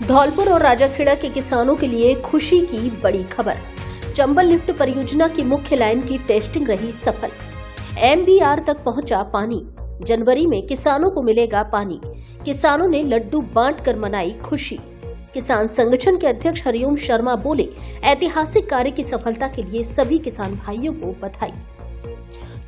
धौलपुर और राजाखेड़ा के किसानों के लिए खुशी की बड़ी खबर। चंबल लिफ्ट परियोजना की मुख्य लाइन की टेस्टिंग रही सफल। MBR तक पहुंचा पानी। जनवरी में किसानों को मिलेगा पानी। किसानों ने लड्डू बांटकर मनाई खुशी। किसान संगठन के अध्यक्ष हरिओम शर्मा बोले, ऐतिहासिक कार्य की सफलता के लिए सभी किसान भाइयों को बधाई।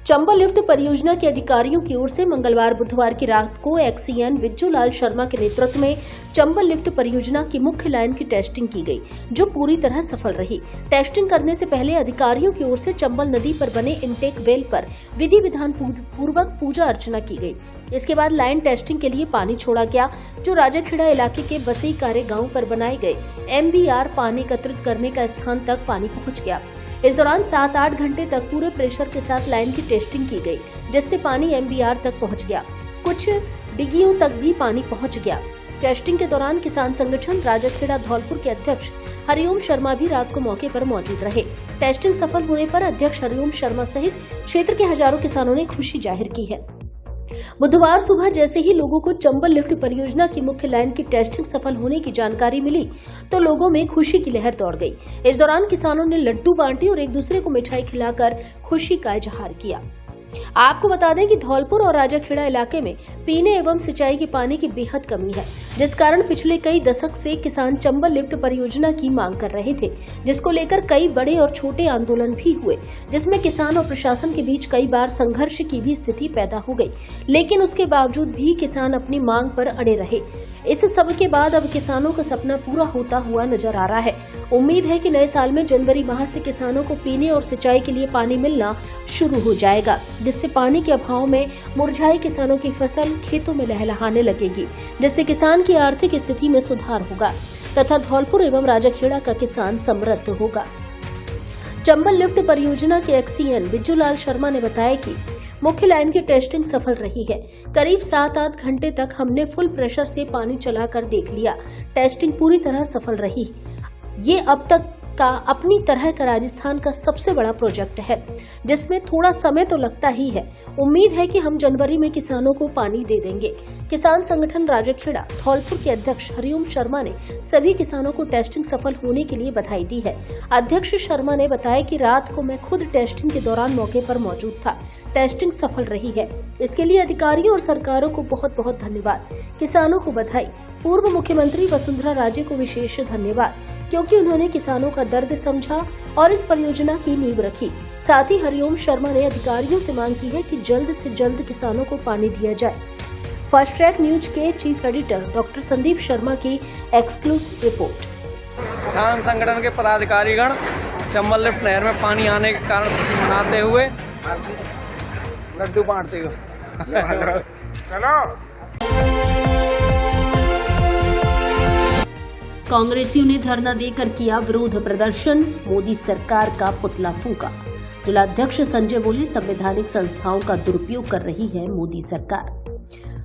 चंबल लिफ्ट परियोजना के अधिकारियों की ओर से मंगलवार बुधवार की रात को एक्सीएन बिज्जूलाल शर्मा के नेतृत्व में चंबल लिफ्ट परियोजना की मुख्य लाइन की टेस्टिंग की गई, जो पूरी तरह सफल रही। टेस्टिंग करने से पहले अधिकारियों की ओर से चंबल नदी पर बने इंटेक वेल पर विधि विधान पूर्वक पूजा अर्चना की गई। इसके बाद लाइन टेस्टिंग के लिए पानी छोड़ा गया, जो राजाखेड़ा इलाके के बसई कारे गाँव पर बनाए गए MBR पानी एकत्रित करने का स्थान तक पानी पहुँच गया। इस दौरान 7-8 घंटे तक पूरे प्रेशर के साथ लाइन की टेस्टिंग की गई, जिससे पानी MBR तक पहुंच गया। कुछ डिग्गियों तक भी पानी पहुंच गया। टेस्टिंग के दौरान किसान संगठन राजाखेड़ा धौलपुर के अध्यक्ष हरिओम शर्मा भी रात को मौके पर मौजूद रहे। टेस्टिंग सफल होने पर अध्यक्ष हरिओम शर्मा सहित क्षेत्र के हजारों किसानों ने खुशी जाहिर की है। बुधवार सुबह जैसे ही लोगों को चंबल लिफ्ट परियोजना की मुख्य लाइन की टेस्टिंग सफल होने की जानकारी मिली, तो लोगों में खुशी की लहर दौड़ गई। इस दौरान किसानों ने लड्डू बांटे और एक दूसरे को मिठाई खिलाकर खुशी का इजहार किया। आपको बता दें कि धौलपुर और राजाखेड़ा इलाके में पीने एवं सिंचाई के पानी की बेहद कमी है, जिस कारण पिछले कई दशक से किसान चंबल लिफ्ट परियोजना की मांग कर रहे थे, जिसको लेकर कई बड़े और छोटे आंदोलन भी हुए, जिसमें किसान और प्रशासन के बीच कई बार संघर्ष की भी स्थिति पैदा हो गई। लेकिन उसके बावजूद भी किसान अपनी मांग पर अड़े रहे। इस सब के बाद अब किसानों का सपना पूरा होता हुआ नजर आ रहा है। उम्मीद है कि नए साल में जनवरी माह से किसानों को पीने और सिंचाई के लिए पानी मिलना शुरू हो जाएगा, जिससे पानी के अभाव में मुरझाई किसानों की फसल खेतों में लहलहाने लगेगी, जिससे किसान की आर्थिक स्थिति में सुधार होगा तथा धौलपुर एवं राजाखेड़ा का किसान समृद्ध होगा। चंबल लिफ्ट परियोजना के एक्सीएन बिज्जूलाल शर्मा ने बताया कि मुख्य लाइन की टेस्टिंग सफल रही है। करीब 7-8 घंटे तक हमने फुल प्रेशर से पानी चलाकर देख लिया। टेस्टिंग पूरी तरह सफल रही। ये अब तक का अपनी तरह का राजस्थान का सबसे बड़ा प्रोजेक्ट है, जिसमें थोड़ा समय तो लगता ही है। उम्मीद है कि हम जनवरी में किसानों को पानी दे देंगे। किसान संगठन राजाखेड़ा धौलपुर के अध्यक्ष हरिओम शर्मा ने सभी किसानों को टेस्टिंग सफल होने के लिए बधाई दी है। अध्यक्ष शर्मा ने बताया कि रात को मैं खुद टेस्टिंग के दौरान मौके पर मौजूद था। टेस्टिंग सफल रही है, इसके लिए अधिकारियों और सरकारों को बहुत बहुत धन्यवाद। किसानों को बधाई। पूर्व मुख्यमंत्री वसुंधरा राजे को विशेष धन्यवाद, क्योंकि उन्होंने किसानों का दर्द समझा और इस परियोजना की नींव रखी। साथ ही हरिओम शर्मा ने अधिकारियों से मांग की है कि जल्द से जल्द किसानों को पानी दिया जाए। फास्ट ट्रैक न्यूज के chief editor doctor Sandeep Sharma की एक्सक्लूसिव रिपोर्ट। किसान संगठन के पदाधिकारीगण चंबल लिफ्ट नहर में पानी आने के कारण खुशी मनाते हुए लड्डू बांटते हुए कांग्रेसियों ने धरना देकर किया विरोध प्रदर्शन। मोदी सरकार का पुतला फूंका। जिलाध्यक्ष संजय बोले, संवैधानिक संस्थाओं का दुरुपयोग कर रही है मोदी सरकार।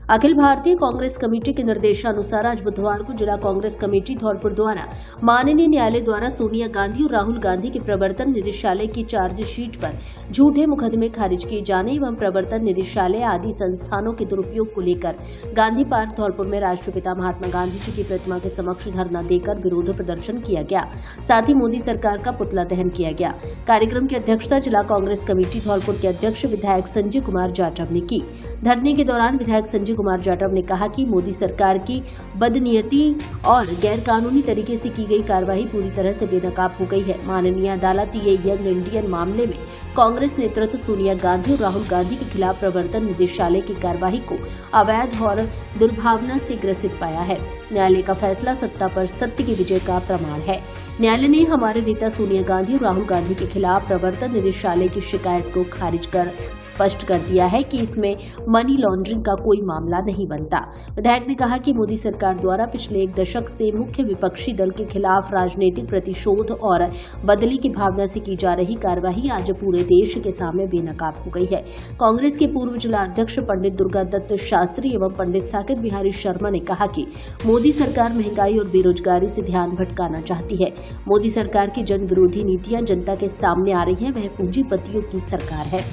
अखिल भारतीय कांग्रेस कमेटी के निर्देशानुसार आज बुधवार को जिला कांग्रेस कमेटी धौलपुर द्वारा माननीय न्यायालय द्वारा सोनिया गांधी और राहुल गांधी के प्रवर्तन निदेशालय की चार्जशीट पर झूठे मुकदमे खारिज किए जाने एवं प्रवर्तन निदेशालय आदि संस्थानों के दुरुपयोग को लेकर गांधी पार्क धौलपुर में राष्ट्रपिता महात्मा गांधी जी की प्रतिमा के समक्ष धरना देकर विरोध प्रदर्शन किया गया। साथ ही मोदी सरकार का पुतला दहन किया गया। कार्यक्रम की अध्यक्षता जिला कांग्रेस कमेटी धौलपुर के अध्यक्ष विधायक संजय कुमार जाटव ने की। धरने के दौरान विधायक संजय कुमार जाटव ने कहा कि मोदी सरकार की बदनीयती और गैरकानूनी तरीके से की गई कार्रवाई पूरी तरह से बेनकाब हो गई है। माननीय अदालत ये यंग इंडियन मामले में कांग्रेस नेतृत्व सोनिया गांधी और राहुल गांधी के खिलाफ प्रवर्तन निदेशालय की कार्रवाई को अवैध और दुर्भावना से ग्रसित पाया है। न्यायालय का फैसला सत्ता पर सत्य की विजय का प्रमाण है। न्यायालय ने हमारे नेता सोनिया गांधी और राहुल गांधी के खिलाफ प्रवर्तन निदेशालय की शिकायत को खारिज कर स्पष्ट कर दिया है कि इसमें मनी लॉन्ड्रिंग का कोई मामला नहीं बनता। विधायक ने कहा कि मोदी सरकार द्वारा पिछले 1 दशक से मुख्य विपक्षी दल के खिलाफ राजनीतिक प्रतिशोध और बदली की भावना से की जा रही कार्रवाई आज पूरे देश के सामने बेनकाब हो गई है। कांग्रेस के पूर्व जिला अध्यक्ष पंडित दुर्गा दत्त शास्त्री एवं पंडित साकेत बिहारी शर्मा ने कहा कि मोदी सरकार महंगाई और बेरोजगारी से ध्यान भटकाना चाहती है। मोदी सरकार की जन विरोधी नीतियां जनता के सामने आ रही हैं, वह पूंजीपतियों की सरकार है।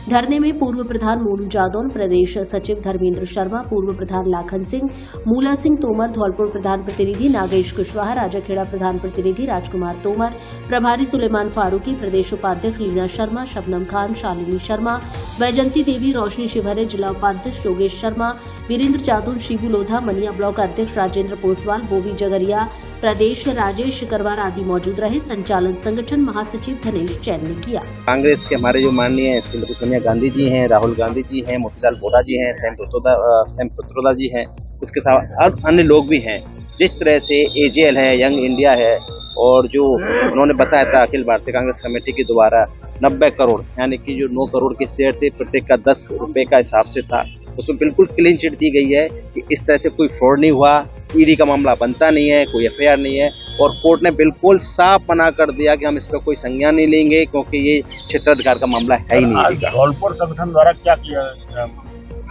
धरने में पूर्व प्रधान मोनू जादौन, प्रदेश सचिव धर्मेंद्र शर्मा, पूर्व प्रधान लाखन सिंह, मूला सिंह तोमर, धौलपुर प्रधान प्रतिनिधि नागेश कुशवाहा, राजाखेड़ा प्रधान प्रतिनिधि राजकुमार तोमर, प्रभारी सुलेमान फारूकी, प्रदेश उपाध्यक्ष लीना शर्मा, शबनम खान, शालिनी शर्मा, वैजंती देवी, रोशनी शिवहरे, जिला उपाध्यक्ष योगेश शर्मा, वीरेंद्र जादौन, शिबू लोधा, मनिया ब्लॉक अध्यक्ष राजेंद्र पोसवाल, बोवी जगरिया, प्रदेश राजेश करवार आदि मौजूद रहे। संचालन संगठन महासचिव धनेश जैन ने किया। कांग्रेस के हमारे जो माननीय श्रीमती सोनिया गांधी जी हैं, राहुल गांधी जी हैं, मोतीलाल वोरा जी हैं, सैम पित्रोदा जी हैं, इसके साथ और अन्य लोग भी हैं। जिस तरह से एजेएल है, यंग इंडिया है, और जो उन्होंने बताया था अखिल भारतीय कांग्रेस कमेटी के द्वारा 90 करोड़ यानी कि जो 9 करोड़ के शेयर थे, प्रत्येक का 10 रुपए का हिसाब से था, उसमें बिल्कुल क्लीन चिट दी गई है कि इस तरह से कोई फ्रॉड नहीं हुआ, ईडी का मामला बनता नहीं है, कोई एफआईआर नहीं है, और कोर्ट ने बिल्कुल साफ मना कर दिया कि हम इस पर कोई संज्ञान नहीं लेंगे क्योंकि ये क्षेत्राधिकार का मामला है ही नहीं। धौलपुर संगठन द्वारा क्या किया?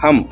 हम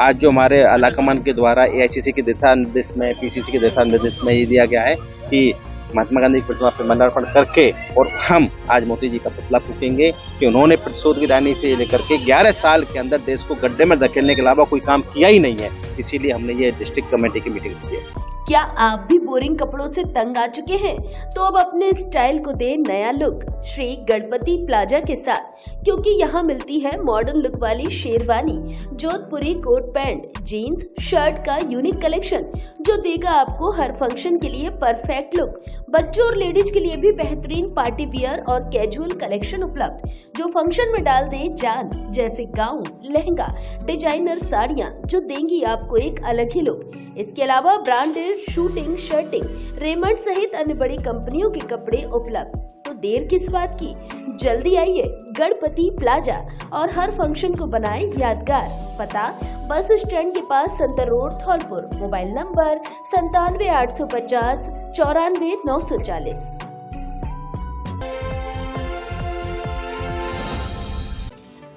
आज जो हमारे आलाकमान के द्वारा एआईसीसी के दिशा निर्देश में, पीसीसी के दिशा निर्देश में ये दिया गया है कि महात्मा गांधी की प्रतिमा पर माल्यार्पण करके और हम आज मोदी जी का पुतला फूकेंगे कि उन्होंने प्रतिशोध की राजनीति से लेकर के 11 साल के अंदर देश को गड्ढे में धकेलने के अलावा कोई काम किया ही नहीं है। इसीलिए हमने ये डिस्ट्रिक्ट कमेटी की मीटिंग की है। क्या आप भी बोरिंग कपड़ों से तंग आ चुके हैं? तो अब अपने स्टाइल को दे नया लुक श्री गणपति प्लाजा के साथ, क्योंकि यहाँ मिलती है मॉडर्न लुक वाली शेरवानी, जोधपुरी कोट पैंट, जीन्स, शर्ट का यूनिक कलेक्शन जो देगा आपको हर फंक्शन के लिए परफेक्ट लुक। बच्चों और लेडीज के लिए भी बेहतरीन पार्टी वियर और कैजुअल कलेक्शन उपलब्ध जो फंक्शन में डाल दे जान, जैसे गाउन, लहंगा, डिजाइनर साड़ियाँ जो देंगी आपको एक अलग ही लुक। इसके अलावा ब्रांडेड शूटिंग, शर्टिंग, रेमंड सहित अन्य बड़ी कंपनियों के कपड़े उपलब्ध। तो देर किस बात की, जल्दी आइए गणपति प्लाजा और हर फंक्शन को बनाए यादगार। पता बस स्टैंड के पास, Santar road, Dholpur. Mobile number 97 850 94 940।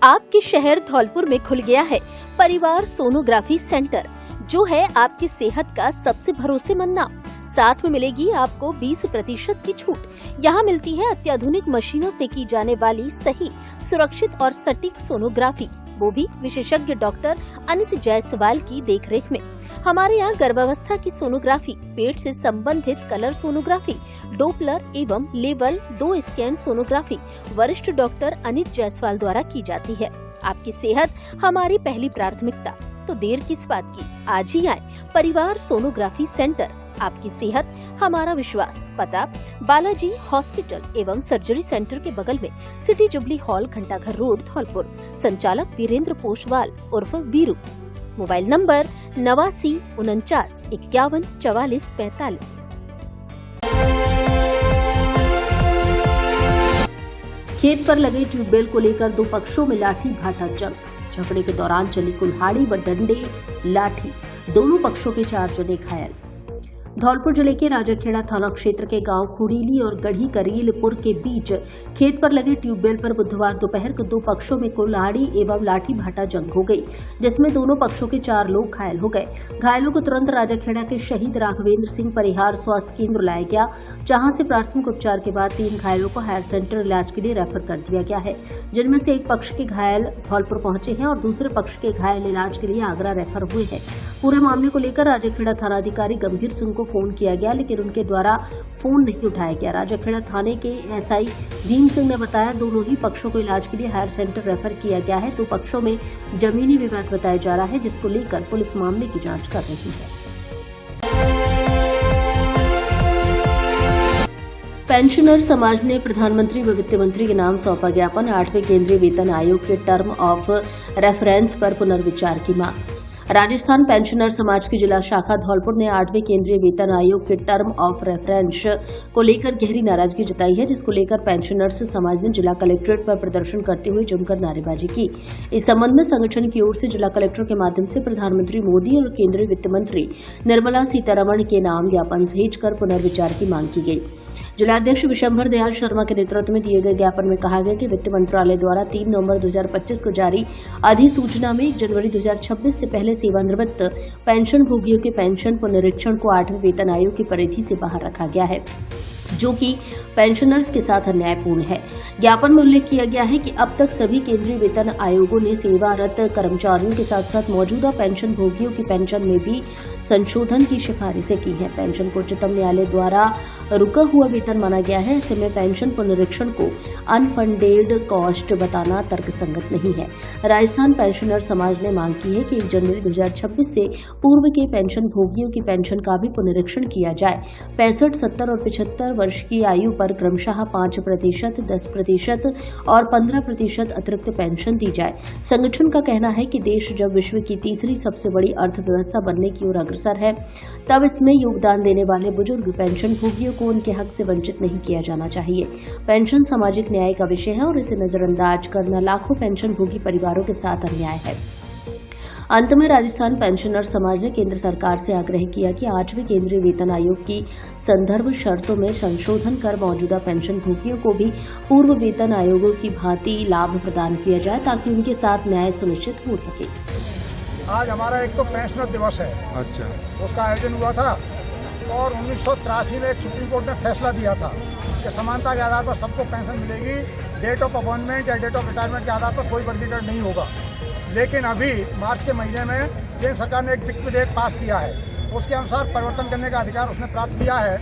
आपके शहर धौलपुर में खुल गया है परिवार सोनोग्राफी सेंटर, जो है आपकी सेहत का सबसे भरोसेमंद नाम। साथ में मिलेगी आपको 20% की छूट। यहाँ मिलती है अत्याधुनिक मशीनों से की जाने वाली सही, सुरक्षित और सटीक सोनोग्राफी, वो भी विशेषज्ञ डॉक्टर अनित जायसवाल की देखरेख में। हमारे यहाँ गर्भावस्था की सोनोग्राफी, पेट से संबंधित कलर सोनोग्राफी, डोपलर एवं लेवल 2 स्कैन सोनोग्राफी वरिष्ठ डॉक्टर अनित जायसवाल द्वारा की जाती है। आपकी सेहत हमारी पहली प्राथमिकता, तो देर किस बात की, आज ही आए परिवार सोनोग्राफी सेंटर। आपकी सेहत हमारा विश्वास। पता बालाजी हॉस्पिटल एवं सर्जरी सेंटर के बगल में, सिटी जुबली हॉल, घंटाघर रोड, धौलपुर। संचालक वीरेंद्र पोसवाल उर्फ बीरू। Mobile number 89 49 51 44 45। खेत पर लगे ट्यूबवेल को लेकर दो पक्षों में लाठी भाटा जंग। झगड़े के दौरान चली कुल्हाड़ी व डंडे लाठी, दोनों पक्षों के 4 जने घायल। धौलपुर जिले के राजाखेड़ा थाना क्षेत्र के गांव खुड़ीली और गढ़ी करीलपुर के बीच खेत पर लगे ट्यूबवेल पर बुधवार दोपहर को दो पक्षों में कुल्हाड़ी एवं लाठी भाटा जंग हो गई, जिसमें दोनों पक्षों के 4 लोग घायल हो गए। घायलों को तुरंत राजाखेड़ा के शहीद राघवेंद्र सिंह परिहार स्वास्थ्य केंद्र लाया गया, जहां से प्राथमिक उपचार के बाद 3 घायलों को हायर सेंटर इलाज के लिए रेफर कर दिया गया है, जिनमें से एक पक्ष के घायल धौलपुर पहुंचे हैं और दूसरे पक्ष के घायल इलाज के लिए आगरा रेफर हुए हैं। पूरे मामले को लेकर राजाखेड़ा थानाधिकारी गंभीर सिंह को फोन किया गया, लेकिन उनके द्वारा फोन नहीं उठाया गया। राजाखेड़ा थाने के एसआई भीम सिंह ने बताया, दोनों ही पक्षों को इलाज के लिए हायर सेंटर रेफर किया गया है। 2 पक्षों में जमीनी विवाद बताया जा रहा है, जिसको लेकर पुलिस मामले की जांच कर रही है। पेंशनर समाज ने प्रधानमंत्री व वित्त मंत्री के नाम सौंपा ज्ञापन। 8वें केंद्रीय वेतन आयोग के टर्म ऑफ रेफरेंस पर पुनर्विचार की मांग। राजस्थान पेंशनर समाज की जिला शाखा धौलपुर ने 8वें केंद्रीय वेतन आयोग के टर्म ऑफ रेफरेंस को लेकर गहरी नाराजगी जताई है, जिसको लेकर पेंशनर्स समाज ने जिला कलेक्ट्रेट पर प्रदर्शन करते हुए जमकर नारेबाजी की। इस संबंध में संगठन की ओर से जिला कलेक्टर के माध्यम से प्रधानमंत्री मोदी और केंद्रीय वित्त मंत्री निर्मला सीतारमण के नाम ज्ञापन भेजकर पुनर्विचार की मांग की गई। जिलाध्यक्ष विशंभर दयाल शर्मा के नेतृत्व में दिए गए ज्ञापन में कहा गया कि वित्त मंत्रालय द्वारा 3 नवंबर 2025 को जारी अधिसूचना में 1 जनवरी 2026 से पहले सेवानिवृत्त पेंशन भोगियों के पेंशन पुनरीक्षण को 8वें वेतन आयोग की परिधि से बाहर रखा गया है। जो कि पेंशनर्स के साथ अन्यायपूर्ण है। ज्ञापन में उल्लेख किया गया है कि अब तक सभी केंद्रीय वेतन आयोगों ने सेवारत कर्मचारियों के साथ साथ मौजूदा पेंशन भोगियों की पेंशन में भी संशोधन की सिफारिशें की हैं। पेंशन को उच्चतम न्यायालय द्वारा रुका हुआ वेतन माना गया है। ऐसे में पेंशन पुनरीक्षण को अनफंडेड कॉस्ट बताना तर्कसंगत नहीं है। राजस्थान पेंशनर समाज ने मांग की है कि 1 जनवरी 2026 से पूर्व के पेंशन भोगियों की पेंशन का भी पुनरीक्षण किया जाए। 65, 70 और 75 वर्ष की आयु पर क्रमशः 5%, 10% और 15% अतिरिक्त पेंशन दी जाए। संगठन का कहना है कि देश जब विश्व की तीसरी सबसे बड़ी अर्थव्यवस्था बनने की ओर अग्रसर है, तब इसमें योगदान देने वाले बुजुर्ग पेंशन भोगियों को उनके हक से वंचित नहीं किया जाना चाहिए। पेंशन सामाजिक न्याय का विषय है और इसे नजरअंदाज करना लाखों पेंशन भोगी परिवारों के साथ अन्याय है। अंत में राजस्थान पेंशनर समाज ने केंद्र सरकार से आग्रह किया कि 8वें केंद्रीय वेतन आयोग की संदर्भ शर्तों में संशोधन कर मौजूदा पेंशन भोगियों को भी पूर्व वेतन आयोगों की भांति लाभ प्रदान किया जाए ताकि उनके साथ न्याय सुनिश्चित हो सके। आज हमारा एक तो पेंशनर दिवस है। अच्छा, उसका आयोजन हुआ था और 1983 में एक सुप्रीम कोर्ट ने फैसला दिया था कि समानता के आधार पर सबको पेंशन मिलेगी। डेट ऑफ अपॉइंटमेंट या डेट ऑफ रिटायरमेंट के आधार पर कोई वर्गीकरण नहीं होगा। लेकिन अभी मार्च के महीने में केंद्र सरकार ने एक विधेयक पास किया है, उसके अनुसार परिवर्तन करने का अधिकार उसने प्राप्त किया है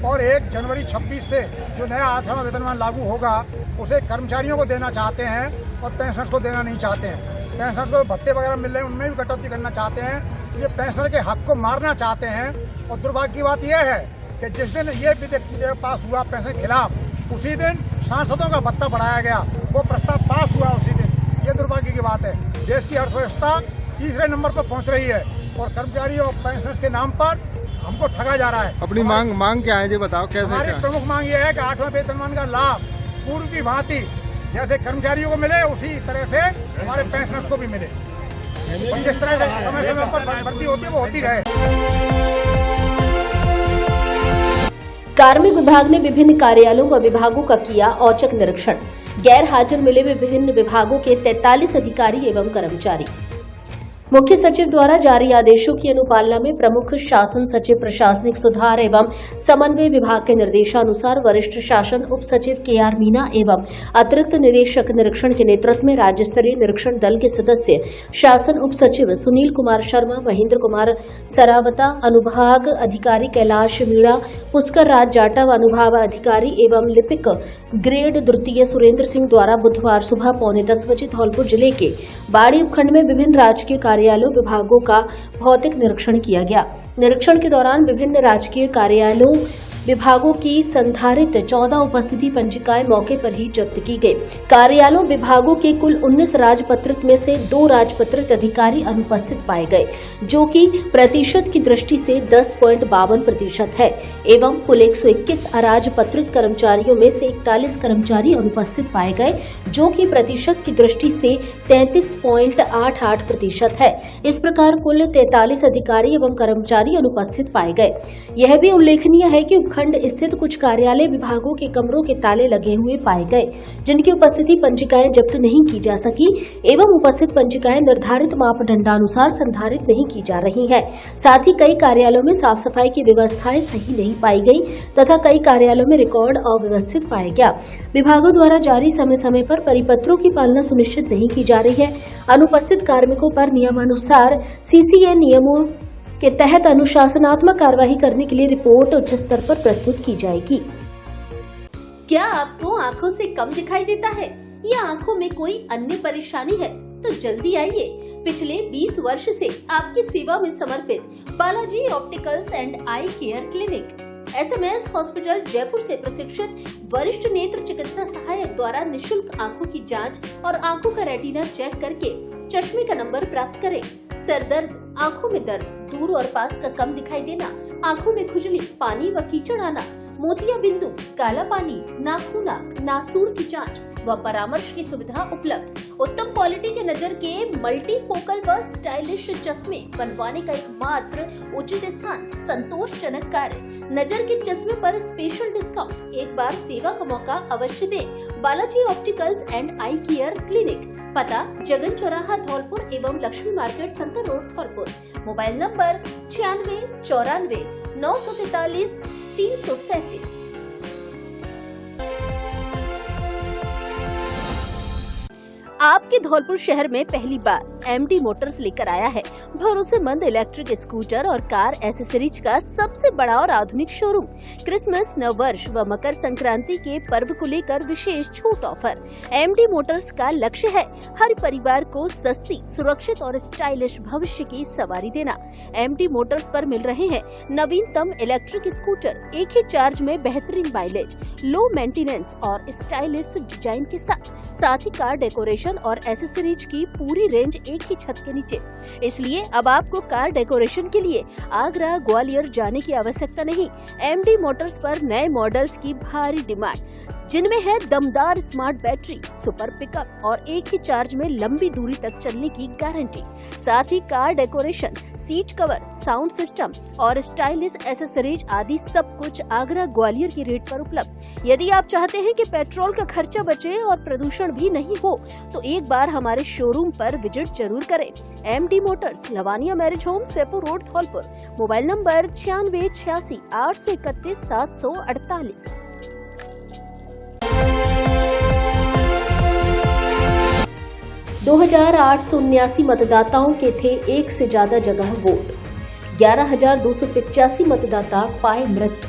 और 1 जनवरी 26 से जो नया 8वां वेतनमान लागू होगा उसे कर्मचारियों को देना चाहते हैं और पेंशनर्स को देना नहीं चाहते हैं। पेंशनर्स को भत्ते वगैरह मिल रहे हैं उनमें भी कटौती करना चाहते हैं। ये पेंशनर के हक को मारना चाहते हैं और दुर्भाग्य की बात यह है कि जिस दिन ये विधेयक पास हुआ पेंशन के खिलाफ, उसी दिन सांसदों का भत्ता बढ़ाया गया। वो प्रस्ताव पास हुआ उसी दिन। ये दुर्भाग्य की बात है। देश की अर्थव्यवस्था तीसरे नंबर पर पहुंच रही है और कर्मचारियों और पेंशनर्स के नाम पर हमको ठगा जा रहा है। अपनी मांग क्या है जी बताओ कैसे? हमारी प्रमुख मांग ये है कि 8वें वेतनमान का लाभ पूर्व की भांति जैसे कर्मचारियों को मिले उसी तरह से हमारे पेंशनर्स को भी मिले। जिस तरह से समय समय पर भर्ती होती है वो होती रहे। कार्मिक विभाग ने विभिन्न कार्यालयों व विभागों का किया औचक निरीक्षण। गैर हाजिर मिले विभिन्न विभागों के 43 अधिकारी एवं कर्मचारी। मुख्य सचिव द्वारा जारी आदेशों की अनुपालना में प्रमुख शासन सचिव प्रशासनिक सुधार एवं समन्वय विभाग के निर्देशानुसार वरिष्ठ शासन उप सचिव KR मीना एवं अतिरिक्त निदेशक निरीक्षण के नेतृत्व में राज्य स्तरीय निरीक्षण दल के सदस्य शासन उप सचिव सुनील कुमार शर्मा, महेंद्र कुमार सरावता, अनुभाग अधिकारी कैलाश मीणा, पुष्कर राज जाटव, अनुभाग अधिकारी एवं लिपिक ग्रेड द्वितीय सुरेंद्र सिंह द्वारा बुधवार सुबह 9:45 बजे धौलपुर जिले के बाड़ी उपखंड में विभिन्न राजकीय कार्यालयों विभागों का भौतिक निरीक्षण किया गया। निरीक्षण के दौरान विभिन्न राजकीय कार्यालयों विभागों की संधारित 14 उपस्थिति पंजिकाएं मौके पर ही जब्त की गई। कार्यालयों विभागों के कुल 19 राजपत्रित में से 2 राजपत्रित अधिकारी अनुपस्थित पाए गए, जो कि प्रतिशत की दृष्टि से 10.52% है एवं कुल 121 अराजपत्रित कर्मचारियों में से 41 कर्मचारी अनुपस्थित पाए गए, जो कि प्रतिशत की दृष्टि से 33.88% है। इस प्रकार कुल 43 अधिकारी एवं कर्मचारी अनुपस्थित पाए गए। यह भी उल्लेखनीय है कि खंड स्थित कुछ कार्यालय विभागों के कमरों के ताले लगे हुए पाए गए, जिनकी उपस्थिति पंजिकाएं जब्त नहीं की जा सकी एवं उपस्थित पंजिकाएं निर्धारित मापदंडानुसार संधारित नहीं की जा रही हैं। साथ ही कई कार्यालयों में साफ सफाई की व्यवस्थाएं सही नहीं पाई गई तथा कई कार्यालयों में रिकॉर्ड अव्यवस्थित पाया गया। विभागों द्वारा जारी समय समय पर परिपत्रों की पालना सुनिश्चित नहीं की जा रही है। अनुपस्थित कार्मिकों पर नियमानुसार CCA नियमों के तहत अनुशासनात्मक कार्रवाई करने के लिए रिपोर्ट उच्च स्तर पर प्रस्तुत की जाएगी। क्या आपको आंखों से कम दिखाई देता है या आंखों में कोई अन्य परेशानी है? तो जल्दी आइए। पिछले 20 वर्ष से आपकी सेवा में समर्पित Balaji opticals and eye care clinic SMS hospital Jaipur से प्रशिक्षित वरिष्ठ नेत्र चिकित्सा सहायक द्वारा निशुल्क आंखों की जांच और आंखों का रेटिना चेक करके चश्मे का नंबर प्राप्त करें। सर दर्द, आंखों में दर्द, दूर और पास का कम दिखाई देना, आंखों में खुजली, पानी व कीचड़ आना, मोतिया बिंदु, काला पानी, नाखूना, नासूर की जांच व परामर्श की सुविधा उपलब्ध। उत्तम क्वालिटी के नजर के मल्टी फोकल व स्टाइलिश चश्मे बनवाने का एकमात्र उचित स्थान, संतोषजनक कार्य। नजर के चश्मे पर स्पेशल डिस्काउंट। एक बार सेवा का मौका अवश्य दें। Balaji opticals and eye care clinic, पता जगन चौराहा धौलपुर एवं Lakshmi market Santar road Dholpur. Mobile number 96 94 943 337। आपके धौलपुर शहर में पहली बार एमडी मोटर्स लेकर आया है भरोसेमंद इलेक्ट्रिक स्कूटर और कार एसेसरीज का सबसे बड़ा और आधुनिक शोरूम। क्रिसमस, नववर्ष व मकर संक्रांति के पर्व को लेकर विशेष छूट ऑफर। एमडी मोटर्स का लक्ष्य है हर परिवार को सस्ती, सुरक्षित और स्टाइलिश भविष्य की सवारी देना। एमडी मोटर्स पर मिल रहे हैं नवीनतम इलेक्ट्रिक स्कूटर, एक ही चार्ज में बेहतरीन माइलेज, लो मेंटेनेंस और स्टाइलिश डिजाइन के साथ ही कार डेकोरेशन और एसेसरीज की पूरी रेंज एक ही छत के नीचे। इसलिए अब आपको कार डेकोरेशन के लिए आगरा, ग्वालियर जाने की आवश्यकता नहीं। एमडी मोटर्स पर नए मॉडल्स की भारी डिमांड, जिनमें है दमदार स्मार्ट बैटरी, सुपर पिकअप और एक ही चार्ज में लंबी दूरी तक चलने की गारंटी। साथ ही car decoration, seat cover, sound system और स्टाइलिश एसेसरीज आदि सब कुछ आगरा, ग्वालियर की रेट पर उपलब्ध। यदि आप चाहते हैं कि पेट्रोल का खर्चा बचे और प्रदूषण भी नहीं हो, तो एक बार हमारे शोरूम पर विजिट जरूर करें। MD motors, Lavania marriage home, Sepur road, Dholpur. Mobile number 9686 831 748। 2879 मतदाताओं के थे एक से ज्यादा जगह वोट। 11,285 मतदाता पाए मृत।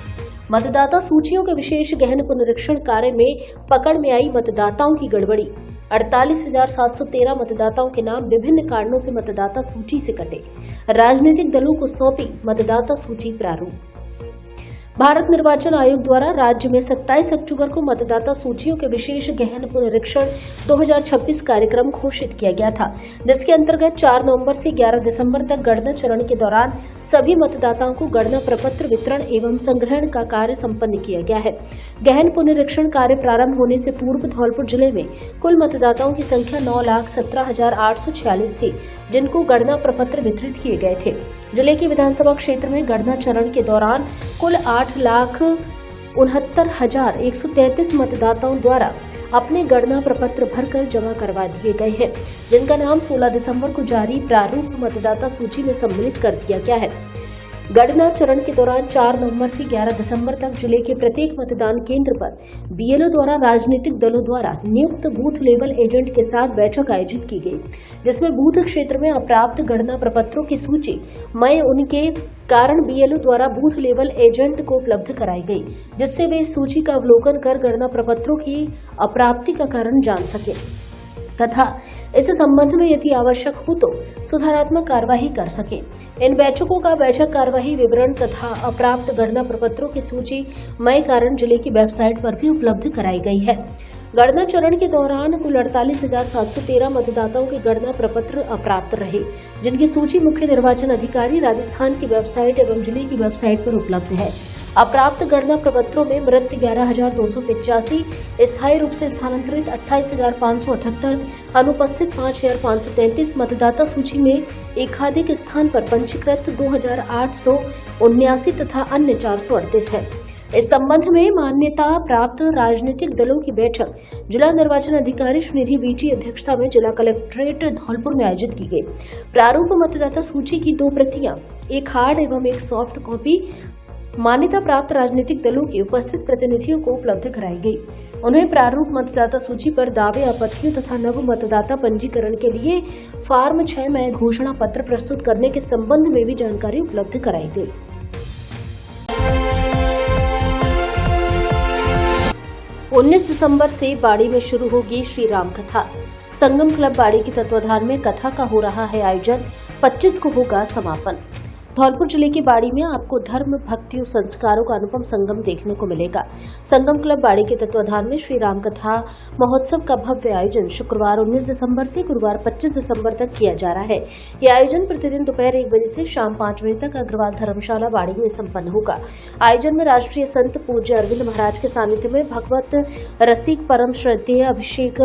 मतदाता सूचियों के विशेष गहन पुनरीक्षण कार्य में पकड़ में आई मतदाताओं की गड़बड़ी। 48,713 मतदाताओं के नाम विभिन्न कारणों से मतदाता सूची से कटे। राजनीतिक दलों को सौंपी मतदाता सूची प्रारूप। भारत निर्वाचन आयोग द्वारा राज्य में 27 अक्टूबर को मतदाता सूचियों के विशेष गहन पुनरीक्षण 2026 कार्यक्रम घोषित किया गया था, जिसके अंतर्गत 4 नवंबर से 11 दिसंबर तक गणना चरण के दौरान सभी मतदाताओं को गणना प्रपत्र वितरण एवं संग्रहण का कार्य संपन्न किया गया है। गहन पुनरीक्षण कार्य प्रारंभ होने से पूर्व धौलपुर जिले में कुल मतदाताओं की संख्या 9,17,846 थी, जिनको गणना प्रपत्र वितरित किए गए थे। जिले के विधानसभा क्षेत्र में गणना चरण के दौरान कुल 8,69,133 मतदाताओं द्वारा अपने गणना प्रपत्र भरकर जमा करवा दिए गए हैं, जिनका नाम 16 दिसंबर को जारी प्रारूप मतदाता सूची में सम्मिलित कर दिया गया है। गणना चरण के दौरान 4 नवंबर से 11 दिसंबर तक जिले के प्रत्येक मतदान केंद्र पर बीएलओ द्वारा राजनीतिक दलों द्वारा नियुक्त बूथ लेवल एजेंट के साथ बैठक आयोजित की गई, जिसमें बूथ क्षेत्र में अप्राप्त गणना प्रपत्रों की सूची में उनके कारण बीएलओ द्वारा बूथ लेवल एजेंट को उपलब्ध कराई गई, जिससे वे इस सूची का अवलोकन कर गणना प्रपत्रों की अप्राप्ति का कारण जान सके तथा इस संबंध में यदि आवश्यक हो तो सुधारात्मक कार्यवाही कर सके। इन बैठकों का बैठक कार्यवाही विवरण तथा अप्राप्त गणना प्रपत्रों की सूची मई कारण जिले की वेबसाइट पर भी उपलब्ध कराई गई है। गणना चरण के दौरान कुल 48,713 मतदाताओं के गणना प्रपत्र अप्राप्त रहे, जिनकी सूची मुख्य निर्वाचन अधिकारी राजस्थान की वेबसाइट एवं जिले की वेबसाइट पर उपलब्ध है। अप्राप्त गणना प्रपत्रों में मृत 11,285, स्थायी रूप से स्थानांतरित 28,578, अनुपस्थित 5,533, मतदाता सूची में एकाधिक स्थान पर पंजीकृत 2,879 तथा अन्य 438 है। इस संबंध में मान्यता प्राप्त राजनीतिक दलों की बैठक जिला निर्वाचन अधिकारी श्रीनिधि बीची अध्यक्षता में जिला कलेक्ट्रेट धौलपुर में आयोजित की गई। प्रारूप मतदाता सूची की 2 प्रतियां, एक हार्ड एवं एक सॉफ्ट कॉपी मान्यता प्राप्त राजनीतिक दलों के उपस्थित प्रतिनिधियों को उपलब्ध कराई गई। उन्हें प्रारूप मतदाता सूची पर दावे, आपत्तियों तथा नव मतदाता पंजीकरण के लिए फॉर्म 6 में घोषणा पत्र प्रस्तुत करने के संबंध में भी जानकारी उपलब्ध कराई गई। उन्नीस दिसंबर से बाड़ी में शुरू होगी श्री राम कथा। संगम क्लब बाड़ी के तत्वाधान में कथा का हो रहा है आयोजन। 25 को होगा समापन। धौलपुर जिले की बाड़ी में आपको धर्म, भक्ति और संस्कारों का अनुपम संगम देखने को मिलेगा। संगम क्लब बाड़ी के तत्वाधान में श्री राम कथा महोत्सव का भव्य आयोजन शुक्रवार 19 दिसंबर से गुरुवार 25 दिसंबर तक किया जा रहा है। यह आयोजन प्रतिदिन दोपहर 1 बजे से शाम 5 बजे तक अग्रवाल धर्मशाला बाड़ी में संपन्न होगा। आयोजन में राष्ट्रीय संत पूज्य अरविंद महाराज के सानिध्य में भगवत रसिक परम श्रद्धेय अभिषेक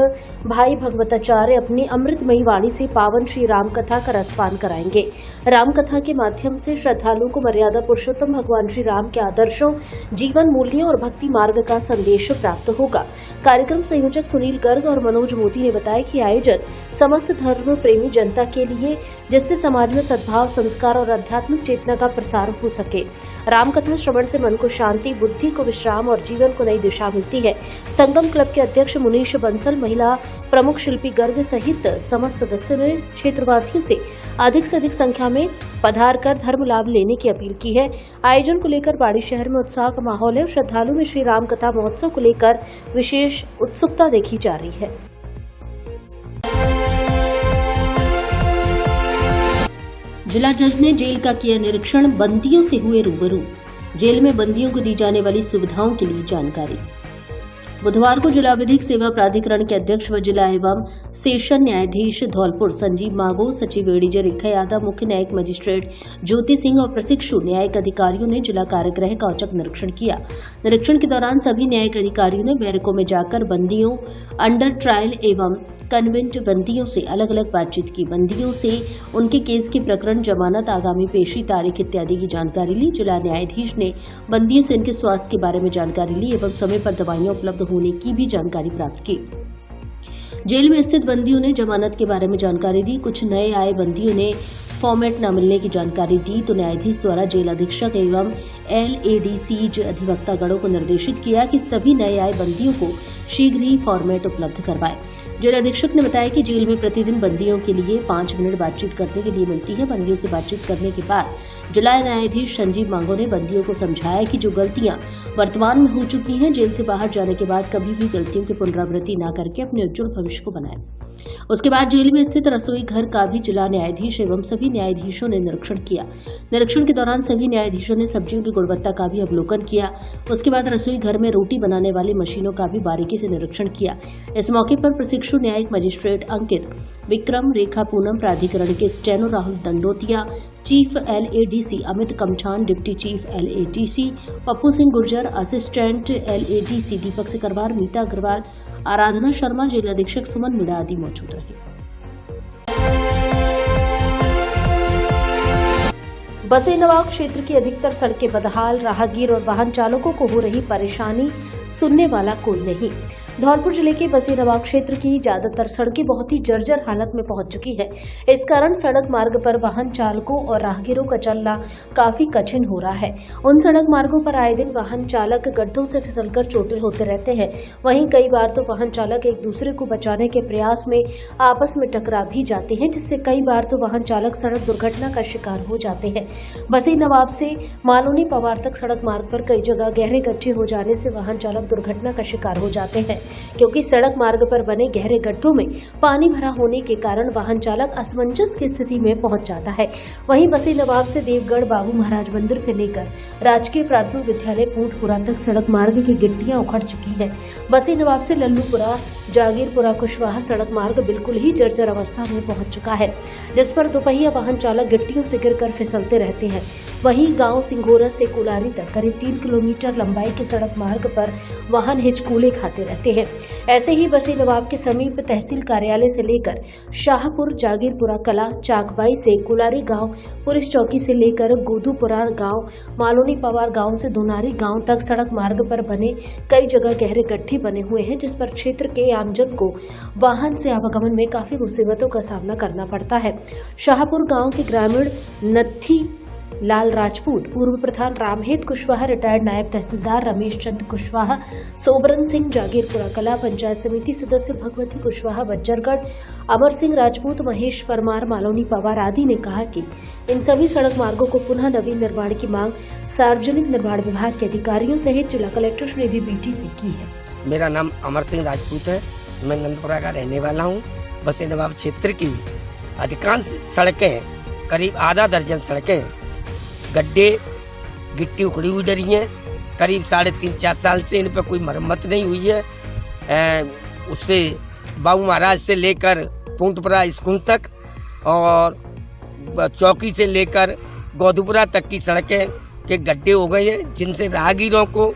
भाई भगवताचार्य अपनी अमृतमयी वाणी से पावन श्री राम कथा का रसपान कराएंगे। राम कथा के माध्यम से श्रद्धालुओं को मर्यादा पुरुषोत्तम भगवान श्री राम के आदर्शों, जीवन मूल्यों और भक्ति मार्ग का संदेश प्राप्त होगा। कार्यक्रम संयोजक सुनील गर्ग और मनोज मोदी ने बताया कि आयोजन समस्त धर्म प्रेमी जनता के लिए, जिससे समाज में सद्भाव, संस्कार और आध्यात्मिक चेतना का प्रसार हो सके। रामकथा श्रवण से मन को शांति, बुद्धि को विश्राम और जीवन को नई दिशा मिलती है। संगम क्लब के अध्यक्ष मुनीश बंसल, महिला प्रमुख शिल्पी गर्ग सहित समस्त सदस्यों ने क्षेत्रवासियों से अधिक संख्या में पधार कर धर्म लाभ लेने की अपील की है। आयोजन को लेकर बाड़ी शहर में उत्साह का माहौल है। श्रद्धालुओं में श्री राम कथा महोत्सव को लेकर विशेष उत्सुकता देखी जा रही है। जिला जज ने जेल का किया निरीक्षण, बंदियों से हुए रूबरू। जेल में बंदियों को दी जाने वाली सुविधाओं के लिए जानकारी। बुधवार को जिला विधिक सेवा प्राधिकरण के अध्यक्ष व जिला एवं सेशन न्यायाधीश धौलपुर संजीव मागो, सचिव एडीजे रेखा यादव, मुख्य न्यायिक मजिस्ट्रेट ज्योति सिंह और प्रशिक्षु न्यायिक अधिकारियों ने जिला कारागृह का औचक निरीक्षण किया। निरीक्षण के दौरान सभी न्यायिक अधिकारियों ने बैरकों में जाकर बंदियों, अंडर ट्रायल एवं कन्वेंट बंदियों से अलग अलग बातचीत की। बंदियों से उनके केस के प्रकरण, जमानत, आगामी पेशी तारीख इत्यादि की जानकारी ली। जिला न्यायाधीश ने बंदियों से उनके स्वास्थ्य के बारे में जानकारी ली एवं समय पर दवाइयां उपलब्ध होने की भी जानकारी प्राप्त की। जेल में स्थित बंदियों ने जमानत के बारे में जानकारी दी। कुछ नए आए बंदियों ने फॉर्मेट न मिलने की जानकारी दी तो न्यायाधीश द्वारा जेल अधीक्षक एवं LADCज अधिवक्ता गणों को निर्देशित किया कि सभी नए आए बंदियों को शीघ्र ही फॉर्मेट उपलब्ध करवाएं। जेल अधीक्षक ने बताया कि जेल में प्रतिदिन बंदियों के लिए 5 मिनट बातचीत करने के लिए मिलती है। बंदियों से बातचीत करने के बाद जिला न्यायाधीश संजीव मांगो ने बंदियों को समझाया कि जो गलतियां वर्तमान में हो चुकी हैं, जेल से बाहर जाने के बाद कभी भी गलतियों की पुनरावृत्ति न करके अपने उज्जवल भविष्य को बनाएं। उसके बाद जेल में स्थित रसोई घर का भी जिला न्यायाधीश एवं सभी न्यायाधीशों ने निरीक्षण किया। निरीक्षण के दौरान सभी न्यायाधीशों ने सब्जियों की गुणवत्ता का भी अवलोकन किया। उसके बाद रसोई घर में रोटी बनाने वाली मशीनों का भी बारीकी से निरीक्षण किया। इस मौके पर प्रशिक्षु न्यायिक मजिस्ट्रेट अंकित, विक्रम, रेखा पूनम, प्राधिकरण के steno Rahul Dandotiya, chief LADC Amit Kamthan, deputy chief LADC Pappu Singh Gurjar, assistant LADC Deepak Sikarwar, Meeta Agarwal, Aradhana Sharma, jail अधीक्षक सुमन मीणा आदि मौजूद रहे। बसे नवाब क्षेत्र की अधिकतर सड़कें बदहाल, राहगीर और वाहन चालकों को हो रही परेशानी सुनने वाला कोई नहीं। धौलपुर जिले के बसे नवाब क्षेत्र की ज्यादातर सड़कें बहुत ही जर्जर हालत में पहुंच चुकी है। इस कारण सड़क मार्ग पर वाहन चालकों और राहगीरों का चलना काफी कठिन हो रहा है। उन सड़क मार्गों पर आए दिन वाहन चालक गड्ढों से फिसलकर चोटिल होते रहते हैं। वहीं कई बार तो वाहन चालक एक दूसरे को बचाने के प्रयास में आपस में टकरा भी जाते हैं, जिससे कई बार तो वाहन चालक सड़क दुर्घटना का शिकार हो जाते हैं। बसे नवाब से मालोनी पवार तक सड़क मार्ग पर कई जगह गहरे गड्ढे हो जाने से वाहन चालक दुर्घटना का शिकार हो जाते हैं, क्योंकि सड़क मार्ग पर बने गहरे गड्ढों में पानी भरा होने के कारण वाहन चालक असमंजस की स्थिति में पहुंच जाता है। वहीं बसे नवाब से देवगढ़ बाबू महाराज मंदिर से लेकर राजकीय प्राथमिक विद्यालय पूंटपुरा तक सड़क मार्ग की गिट्टियां उखड़ चुकी है। बसे नवाब से लल्लूपुरा, जागीरपुरा, कुशवाहा सड़क मार्ग बिल्कुल ही जर्जर अवस्था में पहुंच चुका है, जिस पर दोपहिया वाहन चालक गिट्टियों से गिरकर फिसलते रहते हैं। वहीं गांव सिंघोरा से कुलारी तक करीब 3 किलोमीटर लंबाई के सड़क मार्ग पर वाहन हिचकोले खाते रहते हैं। ऐसे ही बसे नवाब के समीप तहसील कार्यालय से लेकर शाहपुर, जागीरपुरा कला, चाकबाई से कुलारी गांव, पुलिस चौकी से लेकर गोदूपुरा गांव, मालोनी पवार गांव से दोनारी गांव तक सड़क मार्ग पर बने कई जगह गहरे गड्ढे बने हुए हैं, जिस पर क्षेत्र के आमजन को वाहन से आवागमन में काफी मुसीबतों का सामना करना पड़ता है। शाहपुर गांव के ग्रामीण नत्थी लाल राजपूत, पूर्व प्रधान रामहेत कुशवाहा, रिटायर्ड नायब तहसीलदार रमेश चंद कुशवाहा, सोबरन सिंह, जागीरपुरा कला, पंचायत समिति सदस्य भगवती कुशवाहा, बज्जरगढ़, अमर सिंह राजपूत, महेश परमार, मालोनी पवार आदि ने कहा कि इन सभी सड़क मार्गों को पुनः नवीन निर्माण की मांग सार्वजनिक निर्माण विभाग के अधिकारियों सहित जिला कलेक्टर श्रीनिधि बीटी से की है। मेरा नाम अमर सिंह राजपूत है, मैं नंदपुरा का रहने वाला हूँ। बसे नवाब क्षेत्र की अधिकांश सड़कें, करीब आधा दर्जन सड़कें गड्ढे, गिट्टी उखड़ी हुई डरी हैं। करीब 3.5-4 साल से इन पर कोई मरम्मत नहीं हुई है। उससे बाबू महाराज से लेकर पूंटपुरा स्कूल तक और चौकी से लेकर गोदूपुरा तक की सड़कें के गड्ढे हो गए हैं, जिनसे राहगीरों को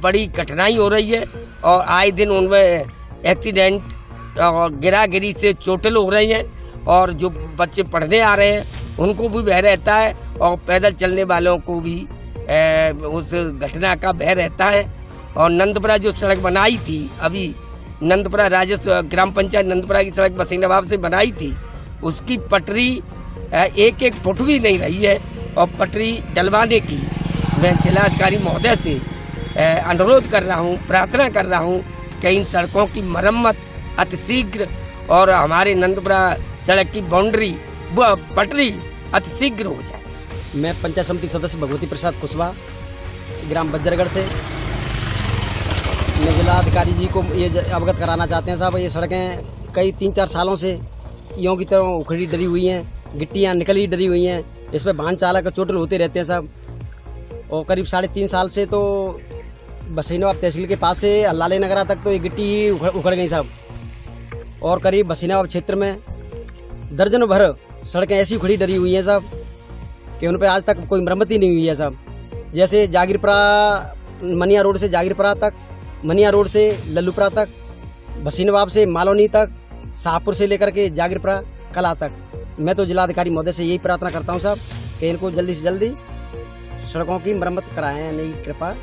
बड़ी कठिनाई हो रही है और आए दिन उनमें एक्सीडेंट और गिरागिरी से चोटिल हो रही हैं। और जो बच्चे पढ़ने आ रहे हैं उनको भी भय रहता है और पैदल चलने वालों को भी उस घटना का भय रहता है। और नंदपुरा जो सड़क बनाई थी, अभी नंदपुरा राजस्व ग्राम पंचायत नंदपुरा की सड़क बसीनाबाद से बनाई थी, उसकी पटरी एक एक फुट भी नहीं रही है। और पटरी डलवाने की मैं जिलाधिकारी महोदय से अनुरोध कर रहा हूँ, प्रार्थना कर रहा हूँ कि इन सड़कों की मरम्मत अतिशीघ्र और हमारे नंदपुरा सड़क की बाउंड्री व पटरी अतिशीघ्र हो जाए। मैं पंचायत समिति सदस्य भगवती प्रसाद कुशवाहा, ग्राम बज्जरगढ़ से। मैं जिलाधिकारी जी को ये अवगत कराना चाहते हैं साहब, ये सड़कें कई 3-4 सालों से यों की तरह उखड़ी डरी हुई हैं, गिट्टियाँ निकली डरी हुई हैं, इस पर वाहन चालक चोटिल होते रहते हैं साहब। और करीब 3.5 साल से तो बसीनाबाद तहसील के पास से लाले नगरा तक तो ये गिट्टी ही उखड़ गई साहब। और करीब बसीनाबाद क्षेत्र में दर्जन भर सड़कें ऐसी उखड़ी डरी हुई हैं साहब कि उन पर आज तक कोई मरम्मत ही नहीं हुई है साहब। जैसे जागीरपुरा मनिया रोड से जागीरपुरा तक, मनिया रोड से लल्लूपुरा तक, बसीनाबाद से मालौनी तक, शाहपुर से लेकर के जागीरपुरा कला तक। मैं तो जिलाधिकारी महोदय से यही प्रार्थना करता हूँ साहब कि इनको जल्दी से जल्दी सड़कों की मरम्मत कराएं, नहीं कृपा।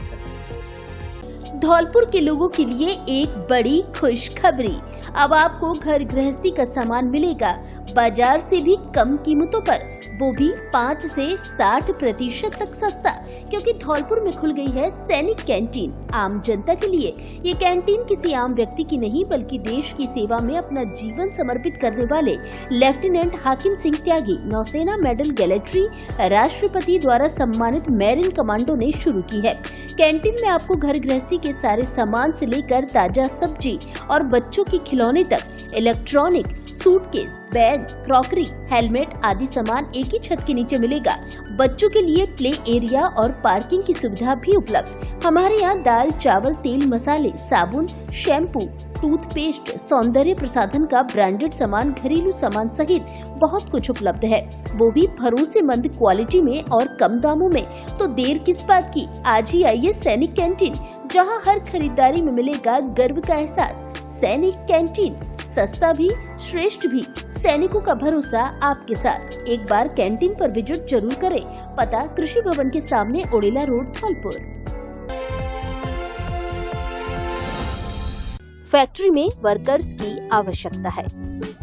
धौलपुर के लोगों के लिए एक बड़ी खुशखबरी, अब आपको घर गृहस्थी का सामान मिलेगा बाजार से भी कम कीमतों पर, वो भी 5 से 60% तक सस्ता, क्योंकि धौलपुर में खुल गई है सैनिक कैंटीन आम जनता के लिए। ये कैंटीन किसी आम व्यक्ति की नहीं बल्कि देश की सेवा में अपना जीवन समर्पित करने वाले लेफ्टिनेंट हाकिम सिंह त्यागी, नौसेना मेडल गैलेट्री, राष्ट्रपति द्वारा सम्मानित मैरिन कमांडो ने शुरू की है। कैंटीन में आपको घर गृहस्थी के सारे सामान से लेकर ताजा सब्जी और बच्चों के खिलौने तक, electronic, suitcase, bag, crockery, helmet आदि सामान एक ही छत के नीचे मिलेगा। बच्चों के लिए प्ले एरिया और पार्किंग की सुविधा भी उपलब्ध। हमारे यहाँ दाल, चावल, तेल, मसाले, साबुन, शैम्पू, टूथपेस्ट, सौंदर्य प्रसाधन का ब्रांडेड सामान, घरेलू सामान सहित बहुत कुछ उपलब्ध है, वो भी भरोसेमंद क्वालिटी में और कम दामों में। तो देर किस बात की, आज ही आइए सैनिक कैंटीन, जहां हर खरीदारी में मिलेगा गर्व का एहसास। सैनिक कैंटीन, सस्ता भी श्रेष्ठ भी, सैनिकों का भरोसा आपके साथ। एक बार कैंटीन पर विजिट जरूर करें। पता कृषि भवन के सामने, ओडेला रोड, धौलपुर। फैक्ट्री में वर्कर्स की आवश्यकता है।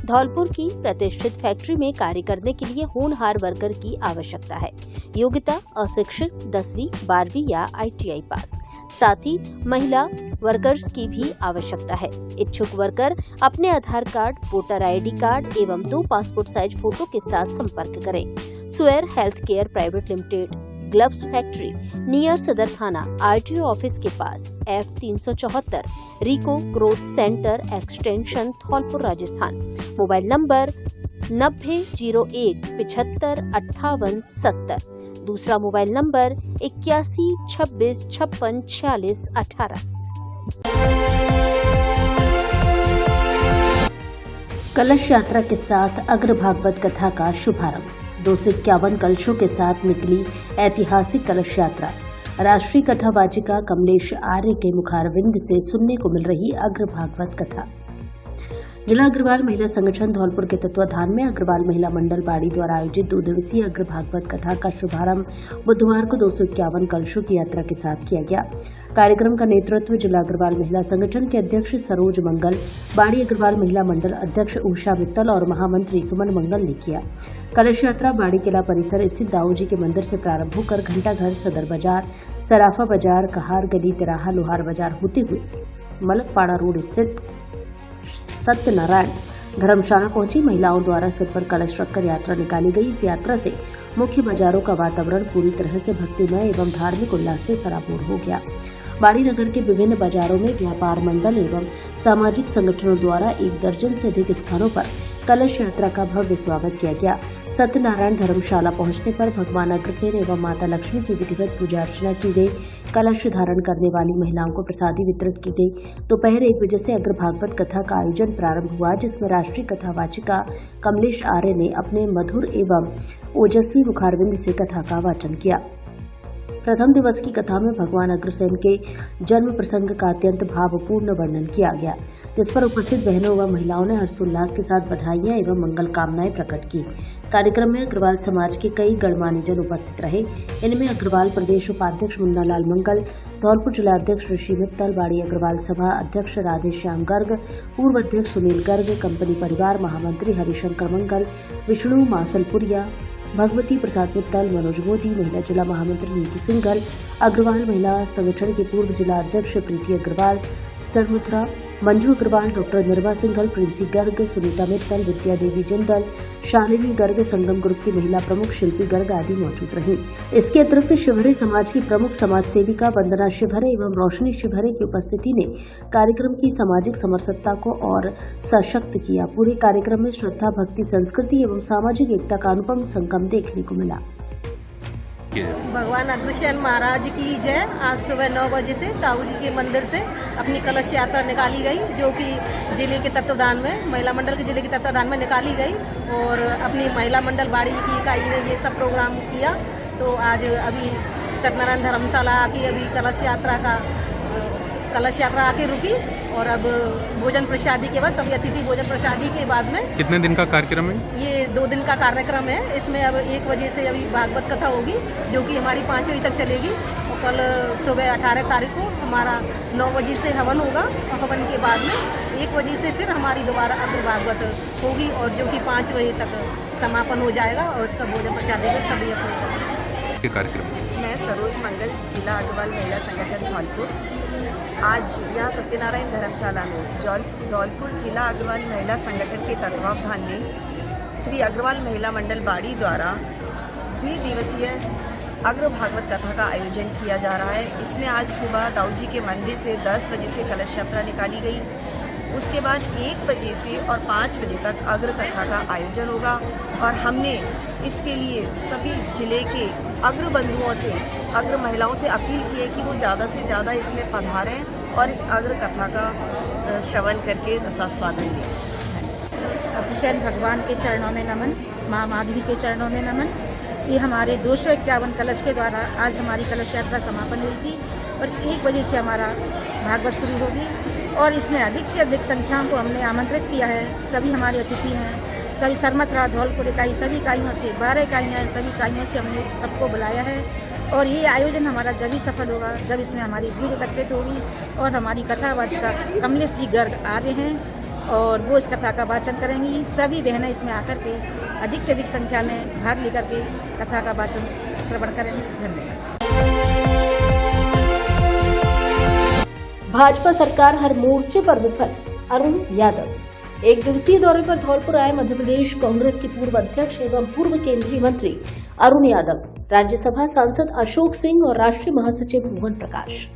धौलपुर की प्रतिष्ठित फैक्ट्री में कार्य करने के लिए होनहार वर्कर की आवश्यकता है। योग्यता अशिक्षित 10वीं 12वीं या ITI पास। साथ ही महिला वर्कर्स की भी आवश्यकता है। इच्छुक वर्कर अपने Aadhaar card, voter ID card एवं 2 पासपोर्ट साइज फोटो के साथ संपर्क करें। स्वेयर health care private limited, gloves factory, near Sadar थाना, RTO ऑफिस के पास, F374, RIICO growth centre extension, Dholpur, Rajasthan. Mobile number 9001 75 58 70। दूसरा मोबाइल नंबर 81 26 56 46 18। कलश यात्रा के साथ अग्र भागवत कथा का शुभारंभ। 251 कलशों के साथ निकली ऐतिहासिक कलश यात्रा। राष्ट्रीय कथा वाचिका कमलेश आर्य के मुखारविंद से सुनने को मिल रही अग्र भागवत कथा। जिला अग्रवाल महिला संगठन धौलपुर के तत्वाधान में अग्रवाल महिला मंडल बाड़ी द्वारा आयोजित 2 दिवसीय अग्र भागवत कथा का शुभारंभ बुधवार को 251 कलशों की यात्रा के साथ किया गया। कार्यक्रम का नेतृत्व जिला अग्रवाल महिला संगठन के अध्यक्ष सरोज मंगल, बाड़ी अग्रवाल महिला मंडल अध्यक्ष उषा मित्तल और महामंत्री सुमन मंगल ने किया। कलश यात्रा बाड़ी किला परिसर स्थित दाऊ जी के मंदिर से प्रारंभ होकर घंटाघर, सदर बाजार, सराफा बाजार, कहार गली, तिराहा, लोहार बाजार होते हुए मलकपाड़ा रोड स्थित सत्यनारायण धर्मशाला पहुंची। महिलाओं द्वारा सिर पर कलश रखकर यात्रा निकाली गई। इस यात्रा से मुख्य बाजारों का वातावरण पूरी तरह से भक्तिमय एवं धार्मिक उल्लास से सराबोर हो गया। बाड़ी नगर के विभिन्न बाजारों में व्यापार मंडल एवं सामाजिक संगठनों द्वारा 1 दर्जन से अधिक स्थानों पर कलश यात्रा का भव्य स्वागत किया गया। सत्यनारायण धर्मशाला पहुंचने पर भगवान अग्रसेन एवं माता लक्ष्मी की विधिवत पूजा अर्चना की गई। कलश धारण करने वाली महिलाओं को प्रसादी वितरित की गई। दोपहर 1 बजे से अग्र भागवत कथा का आयोजन प्रारंभ हुआ, जिसमें राष्ट्रीय कथा वाचिका कमलेश आर्य ने अपने मधुर एवं ओजस्वी मुखारविंद से कथा का वाचन किया। प्रथम दिवस की कथा में भगवान अग्रसेन के जन्म प्रसंग का अत्यंत भावपूर्ण वर्णन किया गया, जिस पर उपस्थित बहनों व महिलाओं ने हर्षोल्लास के साथ बधाइयां एवं मंगल कामनाएं प्रकट की। कार्यक्रम में अग्रवाल समाज के कई गणमान्य जन उपस्थित रहे। इनमें अग्रवाल प्रदेश उपाध्यक्ष मुन्ना लाल मंगल, धौलपुर जिलाध्यक्ष ऋषि मित्तल, बाड़ी अग्रवाल सभा अध्यक्ष राधेश्याम गर्ग, पूर्व अध्यक्ष सुनील गर्ग, कंपनी परिवार महामंत्री हरिशंकर मंगल, विष्णु मासलपुरिया, भगवती प्रसाद मित्तल, मनोज मोदी, महिला जिला महामंत्री नीतू सिंघल, अग्रवाल महिला संगठन के पूर्व जिला अध्यक्ष प्रीति अग्रवाल, सरमुद्रा, मंजू अग्रवाल, डॉक्टर निर्वा सिंघल, प्रिंसी गर्ग, सुनीता मित्तल, विद्या देवी जिंदल, शालिनी गर्ग, संगम ग्रुप की महिला प्रमुख शिल्पी गर्ग आदि मौजूद रहीं। इसके अतिरिक्त शिवहरे समाज की प्रमुख समाज सेविका वंदना शिवहरे एवं रोशनी शिवहरे की उपस्थिति ने कार्यक्रम की सामाजिक समरसता को और सशक्त किया। पूरे कार्यक्रम में श्रद्धा, भक्ति, संस्कृति एवं सामाजिक एकता का अनुपम संगम देखने को मिला। भगवान अग्रसेन महाराज की जय। आज सुबह 9 बजे से ताऊ जी के मंदिर से अपनी कलश यात्रा निकाली गई, जो कि जिले के तत्वाधान में, महिला मंडल के जिले के तत्वाधान में निकाली गई और अपनी महिला मंडल बाड़ी की इकाई ने ये सब प्रोग्राम किया। तो आज अभी सत्यनारायण धर्मशाला की अभी कलश यात्रा आके रुकी और अब भोजन प्रसादी के बाद, सभी अतिथि भोजन प्रसादी के बाद में। कितने दिन का कार्यक्रम है? ये 2 दिन का कार्यक्रम है। इसमें अब 1 बजे से अभी भागवत कथा होगी, जो कि हमारी 5 बजे तक चलेगी और कल सुबह 18 तारीख को हमारा 9 बजे से हवन होगा और हवन के बाद में 1 बजे से फिर हमारी दोबारा अग्र भागवत होगी और जो कि 5 बजे तक समापन हो जाएगा और उसका भोजन प्रसादी में सभी अपने कार्यक्रम। मैं सरोज मंगल, जिला अग्रवाल महिला संगठन धौलपुर। आज यहाँ सत्यनारायण धर्मशाला में धौलपुर जिला अग्रवाल महिला संगठन के तत्वावधान में श्री अग्रवाल महिला मंडल बाड़ी द्वारा द्विदिवसीय अग्र भागवत कथा का आयोजन किया जा रहा है। इसमें आज सुबह दाऊ जी के मंदिर से 10 बजे से कलश यात्रा निकाली गई। उसके बाद 1 बजे से और 5 बजे तक अग्र कथा का आयोजन होगा और हमने इसके लिए सभी जिले के अग्र बंधुओं से, अग्र महिलाओं से अपील की है कि वो ज़्यादा से ज़्यादा इसमें पधारें और इस अग्र कथा का श्रवण करके रसास्वादन लें। अग्रसेन भगवान के चरणों में नमन, माँ माधवी के चरणों में नमन। ये हमारे 251 कलश के द्वारा आज हमारी कलश यात्रा समापन हुई थी और 1 बजे से हमारा भागवत शुरू होगी और इसमें अधिक से अधिक संख्या को हमने आमंत्रित किया है। सभी हमारे अतिथि हैं, सभी सरमथरा, धौलपुर इकाई, सभी इकाइयों से 12 इकाइयाँ हैं, सभी इकाइयों से हमने सबको बुलाया है और ये आयोजन हमारा जब ही सफल होगा जब इसमें हमारी भीड़ एकत्रित होगी और हमारी कथावाचिका कमलेश जी गर्ग आ रहे हैं और वो इस कथा का वाचन करेंगी। सभी बहनें इसमें आकर के अधिक से अधिक संख्या में भाग लेकर के कथा का वाचन श्रवण करेंगे। धन्यवाद। भाजपा सरकार हर मोर्चे पर विफल, अरुण यादव। 1 दिवसीय दौरे पर धौलपुर आए मध्य प्रदेश कांग्रेस के पूर्व अध्यक्ष एवं पूर्व केंद्रीय मंत्री अरुण यादव, राज्यसभा सांसद अशोक सिंह और राष्ट्रीय महासचिव मोहन प्रकाश।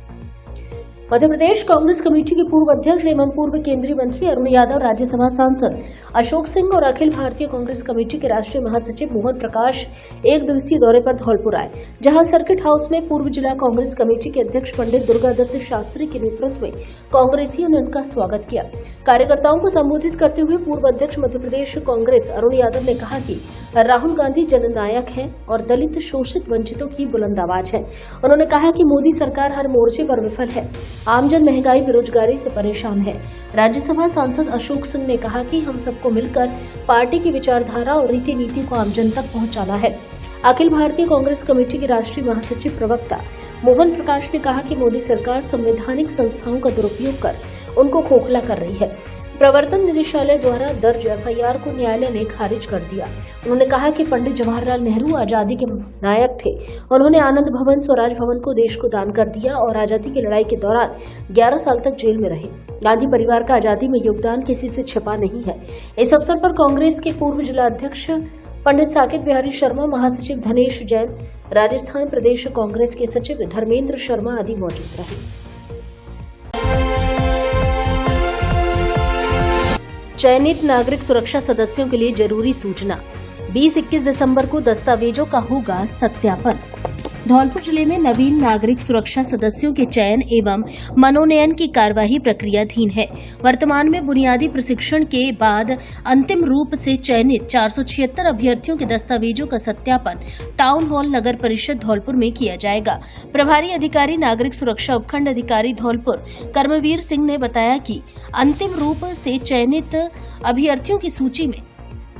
मध्य प्रदेश कांग्रेस कमेटी के पूर्व अध्यक्ष एवं पूर्व केंद्रीय मंत्री अरुण यादव, राज्यसभा सांसद अशोक सिंह और अखिल भारतीय कांग्रेस कमेटी के राष्ट्रीय महासचिव मोहन प्रकाश 1 दिवसीय दौरे पर धौलपुर आए, जहां सर्किट हाउस में पूर्व जिला कांग्रेस कमेटी के अध्यक्ष पंडित दुर्गादत्त शास्त्री के नेतृत्व में कांग्रेसियों ने उनका स्वागत किया। कार्यकर्ताओं को संबोधित करते हुए पूर्व अध्यक्ष मध्य प्रदेश कांग्रेस अरुण यादव ने कहा कि राहुल गांधी जननायक हैं और दलित, शोषित, वंचितों की बुलंद आवाज है। उन्होंने कहा कि मोदी सरकार हर मोर्चे पर विफल है, आमजन महंगाई, बेरोजगारी से परेशान है। राज्यसभा सांसद अशोक सिंह ने कहा कि हम सबको मिलकर पार्टी की विचारधारा और रीति नीति को आमजन तक पहुंचाना है। अखिल भारतीय कांग्रेस कमेटी के राष्ट्रीय महासचिव प्रवक्ता मोहन प्रकाश ने कहा कि मोदी सरकार संवैधानिक संस्थाओं का दुरुपयोग कर उनको खोखला कर रही है। प्रवर्तन निदेशालय द्वारा दर्ज एफआईआर को न्यायालय ने खारिज कर दिया। उन्होंने कहा कि पंडित जवाहरलाल नेहरू आजादी के नायक थे। उन्होंने आनंद भवन, स्वराज भवन को देश को दान कर दिया और आजादी की लड़ाई के दौरान 11 साल तक जेल में रहे। गांधी परिवार का आजादी में योगदान किसी से छिपा नहीं है। इस अवसर पर कांग्रेस के पूर्व जिला अध्यक्ष पंडित साकेत बिहारी शर्मा, महासचिव धनेश जैन, राजस्थान प्रदेश कांग्रेस के सचिव धर्मेंद्र शर्मा आदि मौजूद रहे। चयनित नागरिक सुरक्षा सदस्यों के लिए जरूरी सूचना। 20-21 दिसंबर को दस्तावेजों का होगा सत्यापन। धौलपुर जिले में नवीन नागरिक सुरक्षा सदस्यों के चयन एवं मनोनयन की कार्यवाही प्रक्रियाधीन है। वर्तमान में बुनियादी प्रशिक्षण के बाद अंतिम रूप से चयनित 476 अभ्यर्थियों के दस्तावेजों का सत्यापन टाउन हॉल नगर परिषद धौलपुर में किया जाएगा। प्रभारी अधिकारी नागरिक सुरक्षा उपखंड अधिकारी धौलपुर कर्मवीर सिंह ने बताया कि अंतिम रूप से चयनित अभ्यर्थियों की सूची में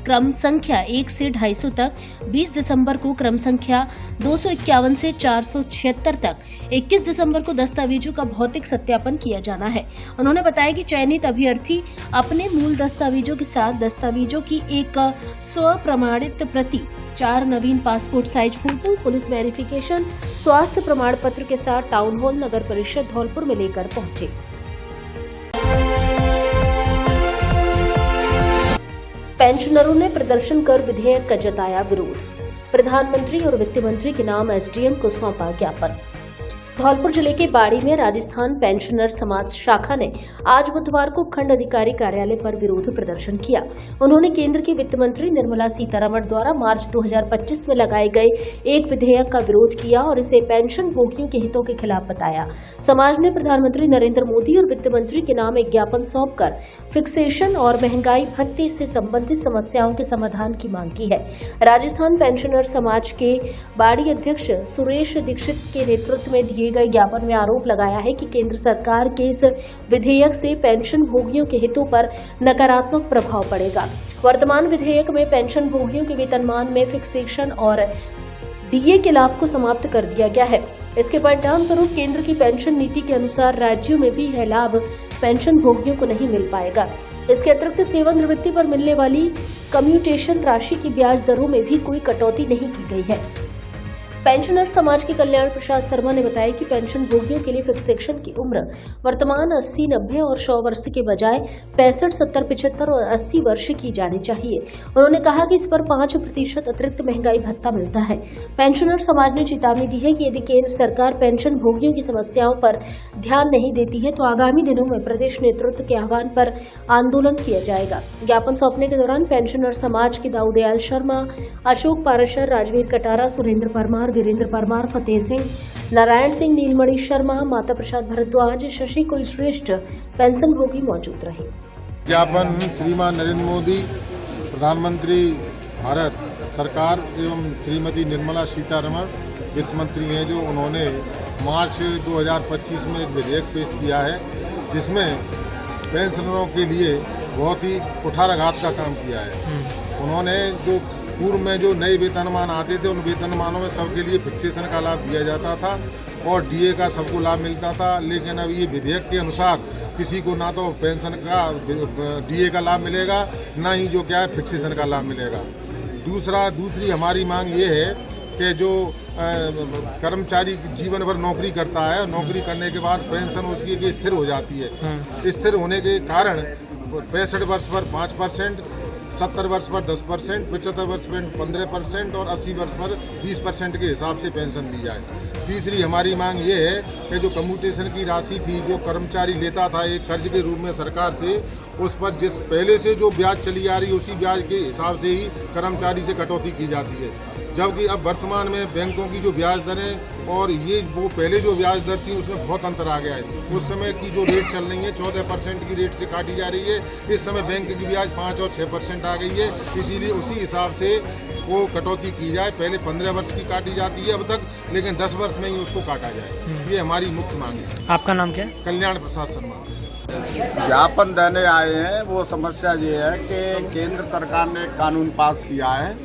क्रम संख्या 1 से 250 तक 20 दिसंबर को, क्रम संख्या 251 से 476 तक 21 दिसंबर को दस्तावेजों का भौतिक सत्यापन किया जाना है। उन्होंने बताया कि चयनित अभ्यर्थी अपने मूल दस्तावेजों के साथ दस्तावेजों की एक स्वप्रमाणित प्रति, 4 नवीन passport size photo, police verification, स्वास्थ्य प्रमाण पत्र के साथ टाउन हॉल नगर परिषद धौलपुर में लेकर पहुंचे। पेंशनरों ने प्रदर्शन कर विधेयक का जताया विरोध। प्रधानमंत्री और वित्त मंत्री के नाम एसडीएम को सौंपा ज्ञापन। धौलपुर जिले के बाड़ी में राजस्थान पेंशनर समाज शाखा ने आज बुधवार को खंड अधिकारी कार्यालय पर विरोध प्रदर्शन किया। उन्होंने केंद्र की वित्त मंत्री निर्मला सीतारमण द्वारा मार्च 2025 में लगाए गए एक विधेयक का विरोध किया और इसे पेंशन भोगियों के हितों के खिलाफ बताया। समाज ने प्रधानमंत्री नरेंद्र मोदी और वित्त मंत्री के नाम एक ज्ञापन सौंपकर फिक्सेशन और महंगाई भत्ते से संबंधित समस्याओं के समाधान की मांग की है। राजस्थान पेंशनर समाज के बाड़ी अध्यक्ष सुरेश दीक्षित के नेतृत्व में दिए गए ज्ञापन में आरोप लगाया है कि केंद्र सरकार के इस विधेयक से पेंशन भोगियों के हितों पर नकारात्मक प्रभाव पड़ेगा। वर्तमान विधेयक में पेंशन भोगियों के वेतनमान में फिक्सेशन और डीए के लाभ को समाप्त कर दिया गया है। इसके परिणाम स्वरूप केंद्र की पेंशन नीति के अनुसार राज्यों में भी यह लाभ पेंशन भोगियों को नहीं मिल पाएगा। इसके अतिरिक्त सेवानिवृत्ति पर मिलने वाली कम्यूटेशन राशि की ब्याज दरों में भी कोई कटौती नहीं की गई है। पेंशनर समाज के कल्याण प्रसाद शर्मा ने बताया कि पेंशन भोगियों के लिए फिक्सेशन की उम्र वर्तमान 80, 90 और 100 वर्ष के बजाय 65, 70, 75 और 80 वर्ष की जानी चाहिए। उन्होंने कहा कि इस पर 5% अतिरिक्त महंगाई भत्ता मिलता है। पेंशनर समाज ने चेतावनी दी है कि यदि केंद्र सरकार पेंशन भोगियों की समस्याओं पर ध्यान नहीं देती है तो आगामी दिनों में प्रदेश नेतृत्व के आह्वान पर आंदोलन किया जाएगा। ज्ञापन सौंपने के दौरान पेंशनर समाज के दाऊदयाल शर्मा, अशोक पाराशर, राजवीर कटारा, सुरेंद्र परमार, वीरेंद्र परमार, फतेह सिंह, नारायण सिंह, नीलमणि शर्मा, माता प्रसाद भारद्वाज, शशि कुलश्रेष्ठ पेंशन भोगी मौजूद रहे। ज्ञापन श्रीमान नरेंद्र मोदी, प्रधानमंत्री भारत सरकार एवं श्रीमती निर्मला सीतारमण वित्त मंत्री हैं, जो उन्होंने मार्च 2025 में एक विधेयक पेश किया है जिसमें पेंशनरों के लिए बहुत ही कुठाराघात का काम किया है। उन्होंने जो पूर्व में जो नए वेतनमान आते थे उन वेतनमानों में सबके लिए फिक्सेशन का लाभ दिया जाता था और डीए का सबको लाभ मिलता था, लेकिन अब ये विधेयक के अनुसार किसी को ना तो पेंशन का डीए का लाभ मिलेगा, ना ही जो क्या है फिक्सेशन का लाभ मिलेगा। दूसरी हमारी मांग ये है कि जो कर्मचारी जीवन भर नौकरी करता है, नौकरी करने के बाद पेंशन उसकी स्थिर हो जाती है। स्थिर होने के कारण 65 वर्ष पर 5%, 70 वर्ष पर 10%, 75 वर्ष पर 15% और 80 वर्ष पर 20% के हिसाब से पेंशन दी जाए। तीसरी हमारी मांग ये है कि जो कम्यूटेशन की राशि थी जो कर्मचारी लेता था एक कर्ज के रूप में सरकार से, उस पर जिस पहले से जो ब्याज चली आ रही उसी ब्याज के हिसाब से ही कर्मचारी से कटौती की जाती है, जबकि अब वर्तमान में बैंकों की जो ब्याज दरें और ये वो पहले जो ब्याज दर थी उसमें बहुत अंतर आ गया है। उस समय की जो रेट चल रही है 14% की रेट से काटी जा रही है, इस समय बैंक की ब्याज 5 और 6% आ गई है। इसीलिए उसी हिसाब से वो कटौती की जाए। पहले 15 वर्ष की काटी जाती है अब तक, लेकिन 10 वर्ष में ही उसको काटा जाए। ये हमारी मुख्य मांग है। आपका नाम क्या है? कल्याण प्रसाद शर्मा। ज्ञापन देने आए हैं। वो समस्या ये है कि केंद्र सरकार ने कानून पास किया है,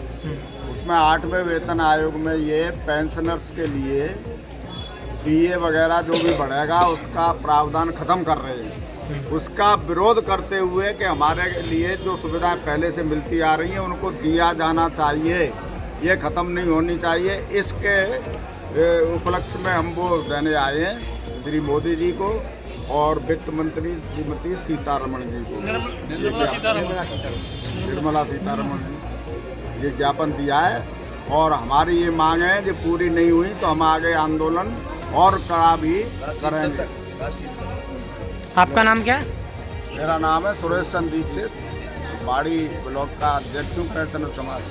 उसमें 8वें वेतन आयोग में ये पेंशनर्स के लिए डीए वगैरह जो भी बढ़ेगा उसका प्रावधान खत्म कर रहे हैं। उसका विरोध करते हुए कि हमारे लिए जो सुविधाएं पहले से मिलती आ रही हैं उनको दिया जाना चाहिए, ये खत्म नहीं होनी चाहिए। इसके उपलक्ष्य में हम वो देने आए हैं श्री मोदी जी को और वित्त मंत्री श्रीमती सीतारमण जी को, निर्मला सीतारमण जी, ये ज्ञापन दिया है। और हमारी ये मांग है कि पूरी नहीं हुई तो हम आगे आंदोलन और कड़ा भी करेंगे। आपका नाम क्या है? मेरा नाम है सुरेश चंद्र दीक्षित, बाड़ी ब्लॉक का अध्यक्ष हूँ पेंशनर समाज।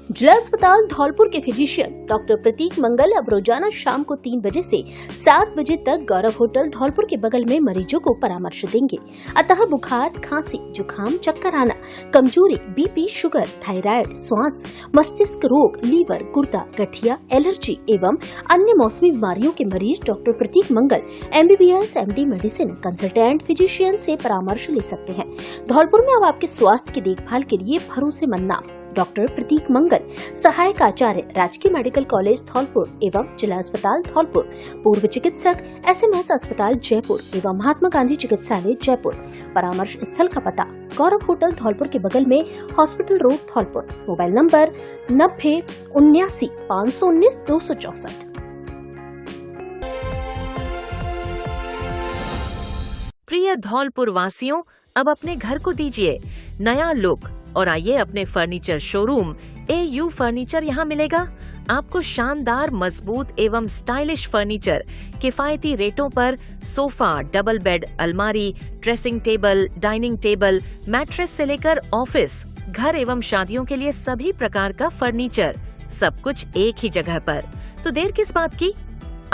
जिला अस्पताल धौलपुर के फिजिशियन डॉक्टर प्रतीक मंगल अब रोजाना शाम को 3 बजे से 7 बजे तक गौरव होटल धौलपुर के बगल में मरीजों को परामर्श देंगे। अतः बुखार, खांसी, जुकाम, चक्कर आना, कमजोरी, बीपी, शुगर, थायराइड, श्वास, मस्तिष्क रोग, लीवर, गुर्दा, गठिया, एलर्जी एवं अन्य मौसमी बीमारियों के मरीज डॉक्टर प्रतीक मंगल MBBS MD medicine consultant physician से परामर्श ले सकते हैं। धौलपुर में अब आपके स्वास्थ्य की देखभाल के लिए भरोसेमंद नाम डॉक्टर प्रतीक मंगल, सहायक आचार्य, राजकीय मेडिकल कॉलेज धौलपुर एवं जिला अस्पताल धौलपुर, पूर्व चिकित्सक SMS अस्पताल जयपुर एवं महात्मा गांधी चिकित्सालय जयपुर। परामर्श स्थल का पता गौरव होटल धौलपुर के बगल में hospital road Dholpur. Mobile number 90 79 519 264। प्रिय धौलपुर वासियों, अब अपने घर को दीजिए नया लुक और आइए अपने फर्नीचर शोरूम AU फर्नीचर यहाँ मिलेगा। आपको शानदार, मजबूत एवं स्टाइलिश फर्नीचर किफायती रेटों पर सोफा, डबल बेड, अलमारी, dressing table, dining table, mattress से लेकर ऑफिस, घर एवं शादियों के लिए सभी प्रकार का फर्नीचर, सब कुछ एक ही जगह पर। तो देर किस बात की,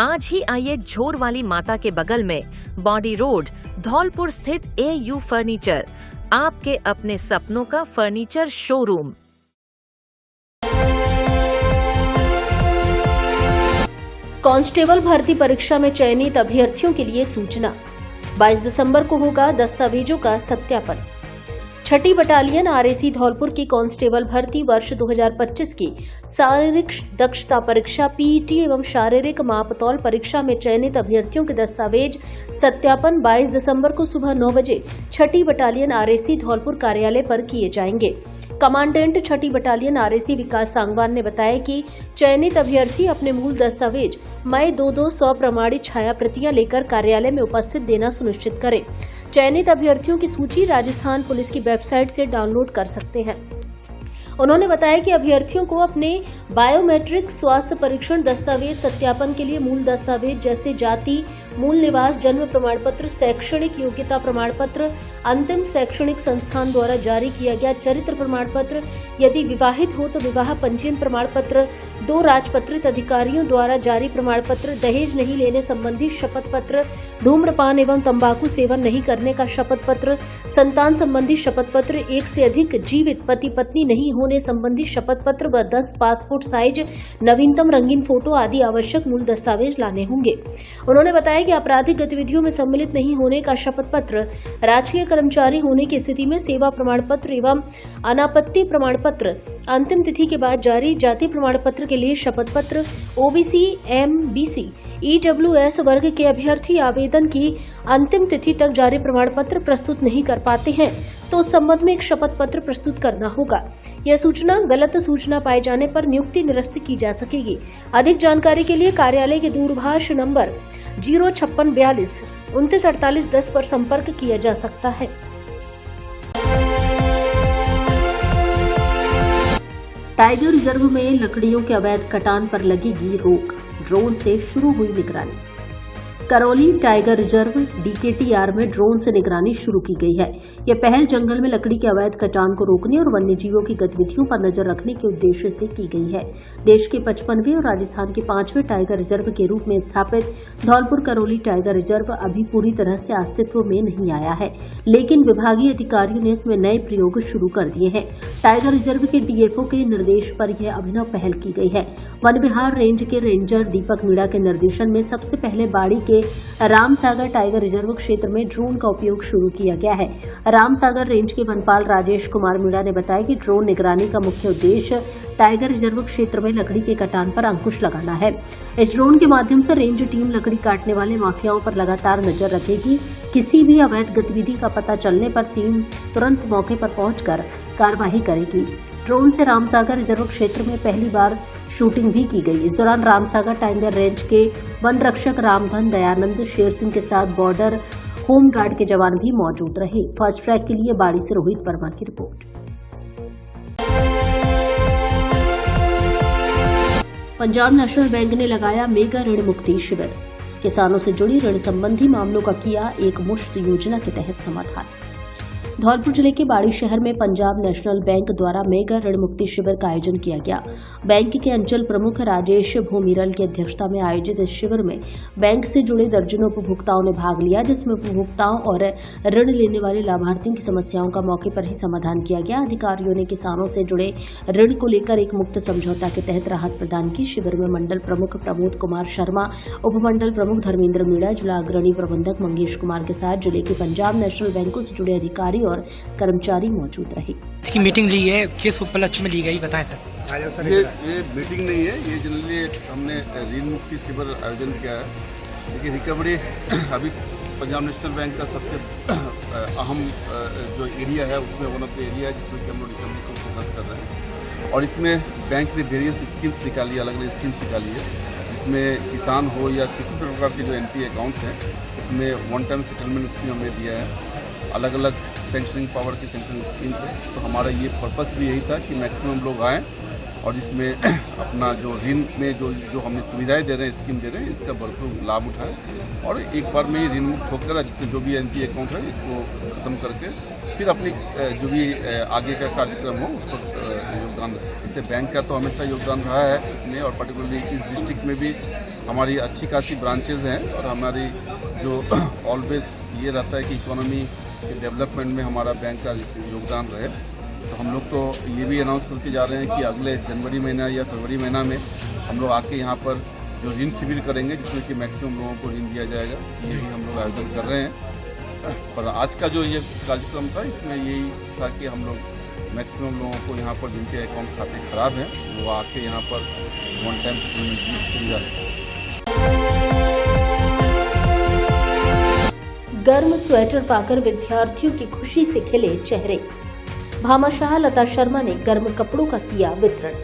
आज ही आइए झोर वाली माता के बगल में बॉडी रोड धौलपुर स्थित AU फर्नीचर, आपके अपने सपनों का फर्नीचर शोरूम। कांस्टेबल भर्ती परीक्षा में चयनित अभ्यर्थियों के लिए सूचना। 22 दिसंबर को होगा दस्तावेजों का सत्यापन। 6ठी बटालियन RAC धौलपुर की कांस्टेबल भर्ती वर्ष 2025 की शारीरिक दक्षता परीक्षा PET एवं शारीरिक मापतौल परीक्षा में चयनित अभ्यर्थियों के दस्तावेज सत्यापन 22 दिसंबर को सुबह 9 बजे 6ठी बटालियन RAC धौलपुर कार्यालय पर किए जाएंगे। कमांडेंट 6ठी बटालियन RAC विकास सांगवान ने बताया कि चयनित अभ्यर्थी अपने मूल दस्तावेज मई 22 स्वप्रमाणित छाया प्रतियां लेकर कार्यालय में उपस्थित देना सुनिश्चित करें। चयनित अभ्यर्थियों की सूची राजस्थान पुलिस की वेबसाइट से डाउनलोड कर सकते हैं। उन्होंने बताया कि अभ्यर्थियों को अपने बायोमेट्रिक स्वास्थ्य परीक्षण दस्तावेज सत्यापन के लिए मूल दस्तावेज जैसे जाति, मूल निवास, जन्म प्रमाण पत्र, शैक्षणिक योग्यता प्रमाण पत्र, अंतिम शैक्षणिक संस्थान द्वारा जारी किया गया चरित्र प्रमाण पत्र, यदि विवाहित हो तो विवाह पंजीयन प्रमाण पत्र, 2 राजपत्रित अधिकारियों द्वारा जारी प्रमाण पत्र, दहेज नहीं लेने संबंधी शपथ पत्र, धूम्रपान एवं तंबाकू सेवन नहीं करने का शपथ पत्र, संतान संबंधी शपथ पत्र, 1 से अधिक जीवित पति पत्नी नहीं होने संबंधी शपथ पत्र व 10 पासपोर्ट साइज नवीनतम रंगीन फोटो आदि आवश्यक मूल दस्तावेज लाने होंगे। उन्होंने बताया कि आपराधिक गतिविधियों में सम्मिलित नहीं होने का शपथ पत्र, राजकीय कर्मचारी होने की स्थिति में सेवा प्रमाण पत्र एवं अनापत्ति प्रमाण पत्र, अंतिम तिथि के बाद जारी जाति प्रमाण पत्र के लिए शपथ पत्र, OBC, MBC, EWS वर्ग के अभ्यर्थी आवेदन की अंतिम तिथि तक जारी प्रमाण पत्र प्रस्तुत नहीं कर पाते हैं तो उस संबंध में एक शपथ पत्र प्रस्तुत करना होगा। यह सूचना गलत सूचना पाए जाने पर नियुक्ति निरस्त की जा सकेगी। अधिक जानकारी के लिए कार्यालय के दूरभाष नंबर 05642 2948 10 पर संपर्क किया जा सकता है। टाइगर रिजर्व में लकड़ियों के अवैध कटान पर लगेगी रोक, ड्रोन से शुरू हुई निगरानी। करौली टाइगर रिजर्व DKTR में ड्रोन से निगरानी शुरू की गई है। यह पहल जंगल में लकड़ी के अवैध कटान को रोकने और वन्य जीवों की गतिविधियों पर नजर रखने के उद्देश्य से की गई है। देश के 55वें और राजस्थान के 5वें टाइगर रिजर्व के रूप में स्थापित धौलपुर करौली टाइगर रिजर्व अभी पूरी तरह से अस्तित्व में नहीं आया है, लेकिन विभागीय अधिकारियों ने इसमें नए प्रयोग शुरू कर दिए हैं। टाइगर रिजर्व के DFO के निर्देश पर यह अभिनव पहल की गई है। वन विहार रेंज के रेंजर दीपक मीणा के निर्देशन में सबसे पहले बाड़ी के रामसागर टाइगर रिजर्व क्षेत्र में ड्रोन का उपयोग शुरू किया गया है। रामसागर रेंज के वनपाल राजेश कुमार मीणा ने बताया कि ड्रोन निगरानी का मुख्य उद्देश्य टाइगर रिजर्व क्षेत्र में लकड़ी के कटान पर अंकुश लगाना है। इस ड्रोन के माध्यम से रेंज टीम लकड़ी काटने वाले माफियाओं पर लगातार नजर रखेगी। किसी भी अवैध गतिविधि का पता चलने पर टीम तुरंत मौके पर पहुंचकर कार्रवाई करेगी। ड्रोन से रामसागर रिजर्व क्षेत्र में पहली बार शूटिंग भी की गई। इस दौरान रामसागर टाइगर रेंज के वन रक्षक रामधन दयानंद शेर सिंह के साथ बॉर्डर होम गार्ड के जवान भी मौजूद रहे। फास्ट ट्रैक के लिए बाड़ी से रोहित वर्मा की रिपोर्ट। पंजाब नेशनल बैंक ने लगाया मेगा ऋण मुक्ति शिविर। किसानों से जुड़ी ऋण संबंधी मामलों का किया एक मुश्त योजना के तहत समाधान। धौलपुर जिले के बाड़ी शहर में पंजाब नेशनल बैंक द्वारा मेगा ऋण मुक्ति शिविर का आयोजन किया गया। बैंक के अंचल प्रमुख राजेश भूमिरल की अध्यक्षता में आयोजित इस शिविर में बैंक से जुड़े दर्जनों उपभोक्ताओं ने भाग लिया, जिसमें उपभोक्ताओं और ऋण लेने वाले लाभार्थियों की समस्याओं का मौके पर ही समाधान किया गया। अधिकारियों ने किसानों से जुड़े ऋण को लेकर एक मुक्त समझौता के तहत राहत प्रदान की। शिविर में मंडल प्रमुख प्रमोद कुमार शर्मा, उपमंडल प्रमुख धर्मेंद्र मीणा, जिला अग्रणी प्रबंधक मंगेश कुमार के साथ जिले के पंजाब नेशनल बैंकों से जुड़े अधिकारी और कर्मचारी मौजूद रहे। इसकी मीटिंग ली है, किस उपलक्ष्य में ली गई बताएं सर। ये मीटिंग नहीं है, ये जनरली हमने ऋण मुक्ति शिविर आयोजन किया है। देखिए, रिकवरी अभी पंजाब नेशनल बैंक का सबसे अहम जो एरिया है उसमें वन ऑफ द एरिया है जिसमें कि हम लोग रिकवरी को फोकस कर रहे हैं। और इसमें बैंक ने वेरियस स्कीम्स निकाली, अलग अलग स्कीम्स निकाली है, जिसमें किसान हो या किसी भी प्रकार के जो NPA अकाउंट्स हैं उसमें वन टाइम सेटलमेंट स्कीम हमने दिया है। अलग अलग सेंक्शनिंग पावर की सेंक्शनिंग स्कीम्स है। तो हमारा ये पर्पस भी यही था कि मैक्सिमम लोग आएँ और इसमें अपना जो ऋण में जो हमने सुविधाएं दे रहे हैं, स्कीम दे रहे हैं, इसका भरपूर लाभ उठाएं और एक बार में ही ऋण मुक्त होकर जितने जो भी NPA अकाउंट है इसको ख़त्म करके फिर अपनी जो भी आगे का कार्यक्रम हो उस पर योगदान। इससे बैंक का तो हमेशा योगदान रहा है इसमें, और पर्टिकुलरली इस डिस्ट्रिक्ट में भी हमारी अच्छी खासी ब्रांचेज हैं और हमारी जो ऑलवेज ये रहता है कि इकोनॉमी के डेवलपमेंट में हमारा बैंक का योगदान रहे। तो हम लोग तो ये भी अनाउंस करके जा रहे हैं कि अगले जनवरी महीना या फरवरी महीना में हम लोग आके यहाँ पर जो ऋण शिविर करेंगे जिसमें कि मैक्सिमम लोगों को ऋण दिया जाएगा। ये भी हम लोग आयोजन कर रहे हैं। पर आज का जो ये कार्यक्रम था इसमें यही था कि हम लोग मैक्सिमम लोगों को यहाँ पर जिनके अकाउंट खाते खराब हैं वो आके यहाँ पर वन टाइम सेटलमेंट की सुविधा है। गर्म स्वेटर पाकर विद्यार्थियों की खुशी से खिले चेहरे। भामाशाह लता शर्मा ने गर्म कपड़ों का किया वितरण।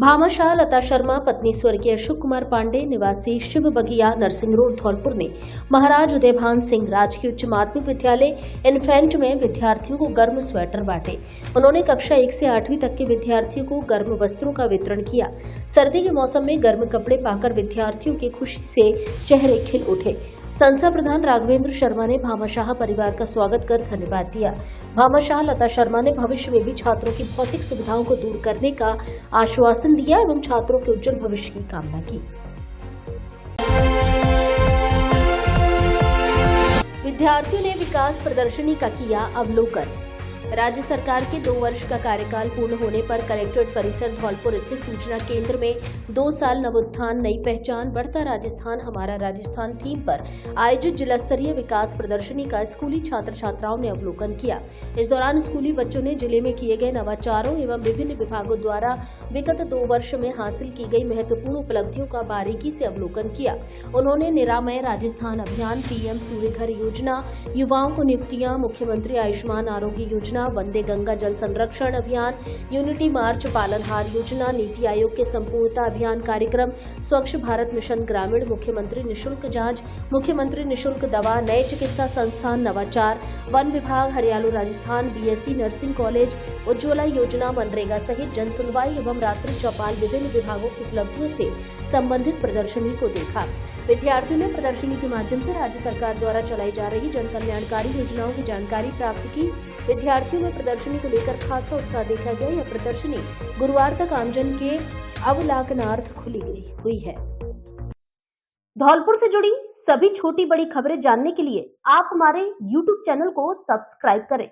भामाशाह लता शर्मा पत्नी स्वर्गीय अशोक कुमार पांडे निवासी शिव बगिया नरसिंह रोड धौलपुर ने महाराज उदयभान सिंह राजकीय उच्च माध्यमिक विद्यालय इन्फेंट में विद्यार्थियों को गर्म स्वेटर बांटे। उन्होंने कक्षा 1 से 8वीं तक के विद्यार्थियों को गर्म वस्त्रों का वितरण किया। सर्दी के मौसम में गर्म कपड़े पाकर विद्यार्थियों की खुशी से चेहरे खिल उठे। संस्था प्रधान राघवेंद्र शर्मा ने भामाशाह परिवार का स्वागत कर धन्यवाद दिया। भामाशाह लता शर्मा ने भविष्य में भी छात्रों की भौतिक सुविधाओं को दूर करने का आश्वासन दिया एवं छात्रों के उज्जवल भविष्य की कामना की। विद्यार्थियों ने विकास प्रदर्शनी का किया अवलोकन। राज्य सरकार के 2 वर्ष का कार्यकाल पूर्ण होने पर कलेक्ट्रेट परिसर धौलपुर स्थित सूचना केंद्र में 2 साल नवोत्थान नई पहचान बढ़ता राजस्थान हमारा राजस्थान थीम पर आयोजित जिला स्तरीय विकास प्रदर्शनी का स्कूली छात्र छात्राओं ने अवलोकन किया। इस दौरान स्कूली बच्चों ने जिले में किए गए नवाचारों एवं विभिन्न विभागों द्वारा विगत 2 वर्ष में हासिल की गई महत्वपूर्ण उपलब्धियों का बारीकी से अवलोकन किया। उन्होंने निरामय राजस्थान अभियान, PM सूर्य घर योजना, युवाओं को नियुक्तियां, मुख्यमंत्री आयुष्मान आरोग्य योजना, वंदे गंगा जल संरक्षण अभियान, यूनिटी मार्च पालनहार योजना, नीति आयोग के संपूर्णता अभियान कार्यक्रम, स्वच्छ भारत मिशन ग्रामीण, मुख्यमंत्री निशुल्क जांच, मुख्यमंत्री निशुल्क दवा, नए चिकित्सा संस्थान नवाचार, वन विभाग Haryana Rajasthan, BSc nursing college, Ujjwala योजना, मनरेगा सहित जन सुनवाई एवं रात्रि चौपाल विभिन्न विभागों की उपलब्धियों से संबंधित प्रदर्शनी को देखा। विद्यार्थियों ने प्रदर्शनी के माध्यम से राज्य सरकार द्वारा चलाई जा रही जन कल्याणकारी योजनाओं की जानकारी प्राप्त की। विद्यार्थियों में प्रदर्शनी को लेकर खासा उत्साह देखा गया। यह प्रदर्शनी गुरुवार तक आमजन के अवलोकनार्थ खुली हुई है। धौलपुर से जुड़ी सभी छोटी बड़ी खबरें जानने के लिए आप हमारे YouTube चैनल को सब्सक्राइब करें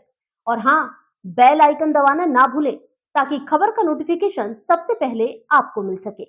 और हाँ, बेल आइकन दबाना ना भूलें ताकि खबर का नोटिफिकेशन सबसे पहले आपको मिल सके।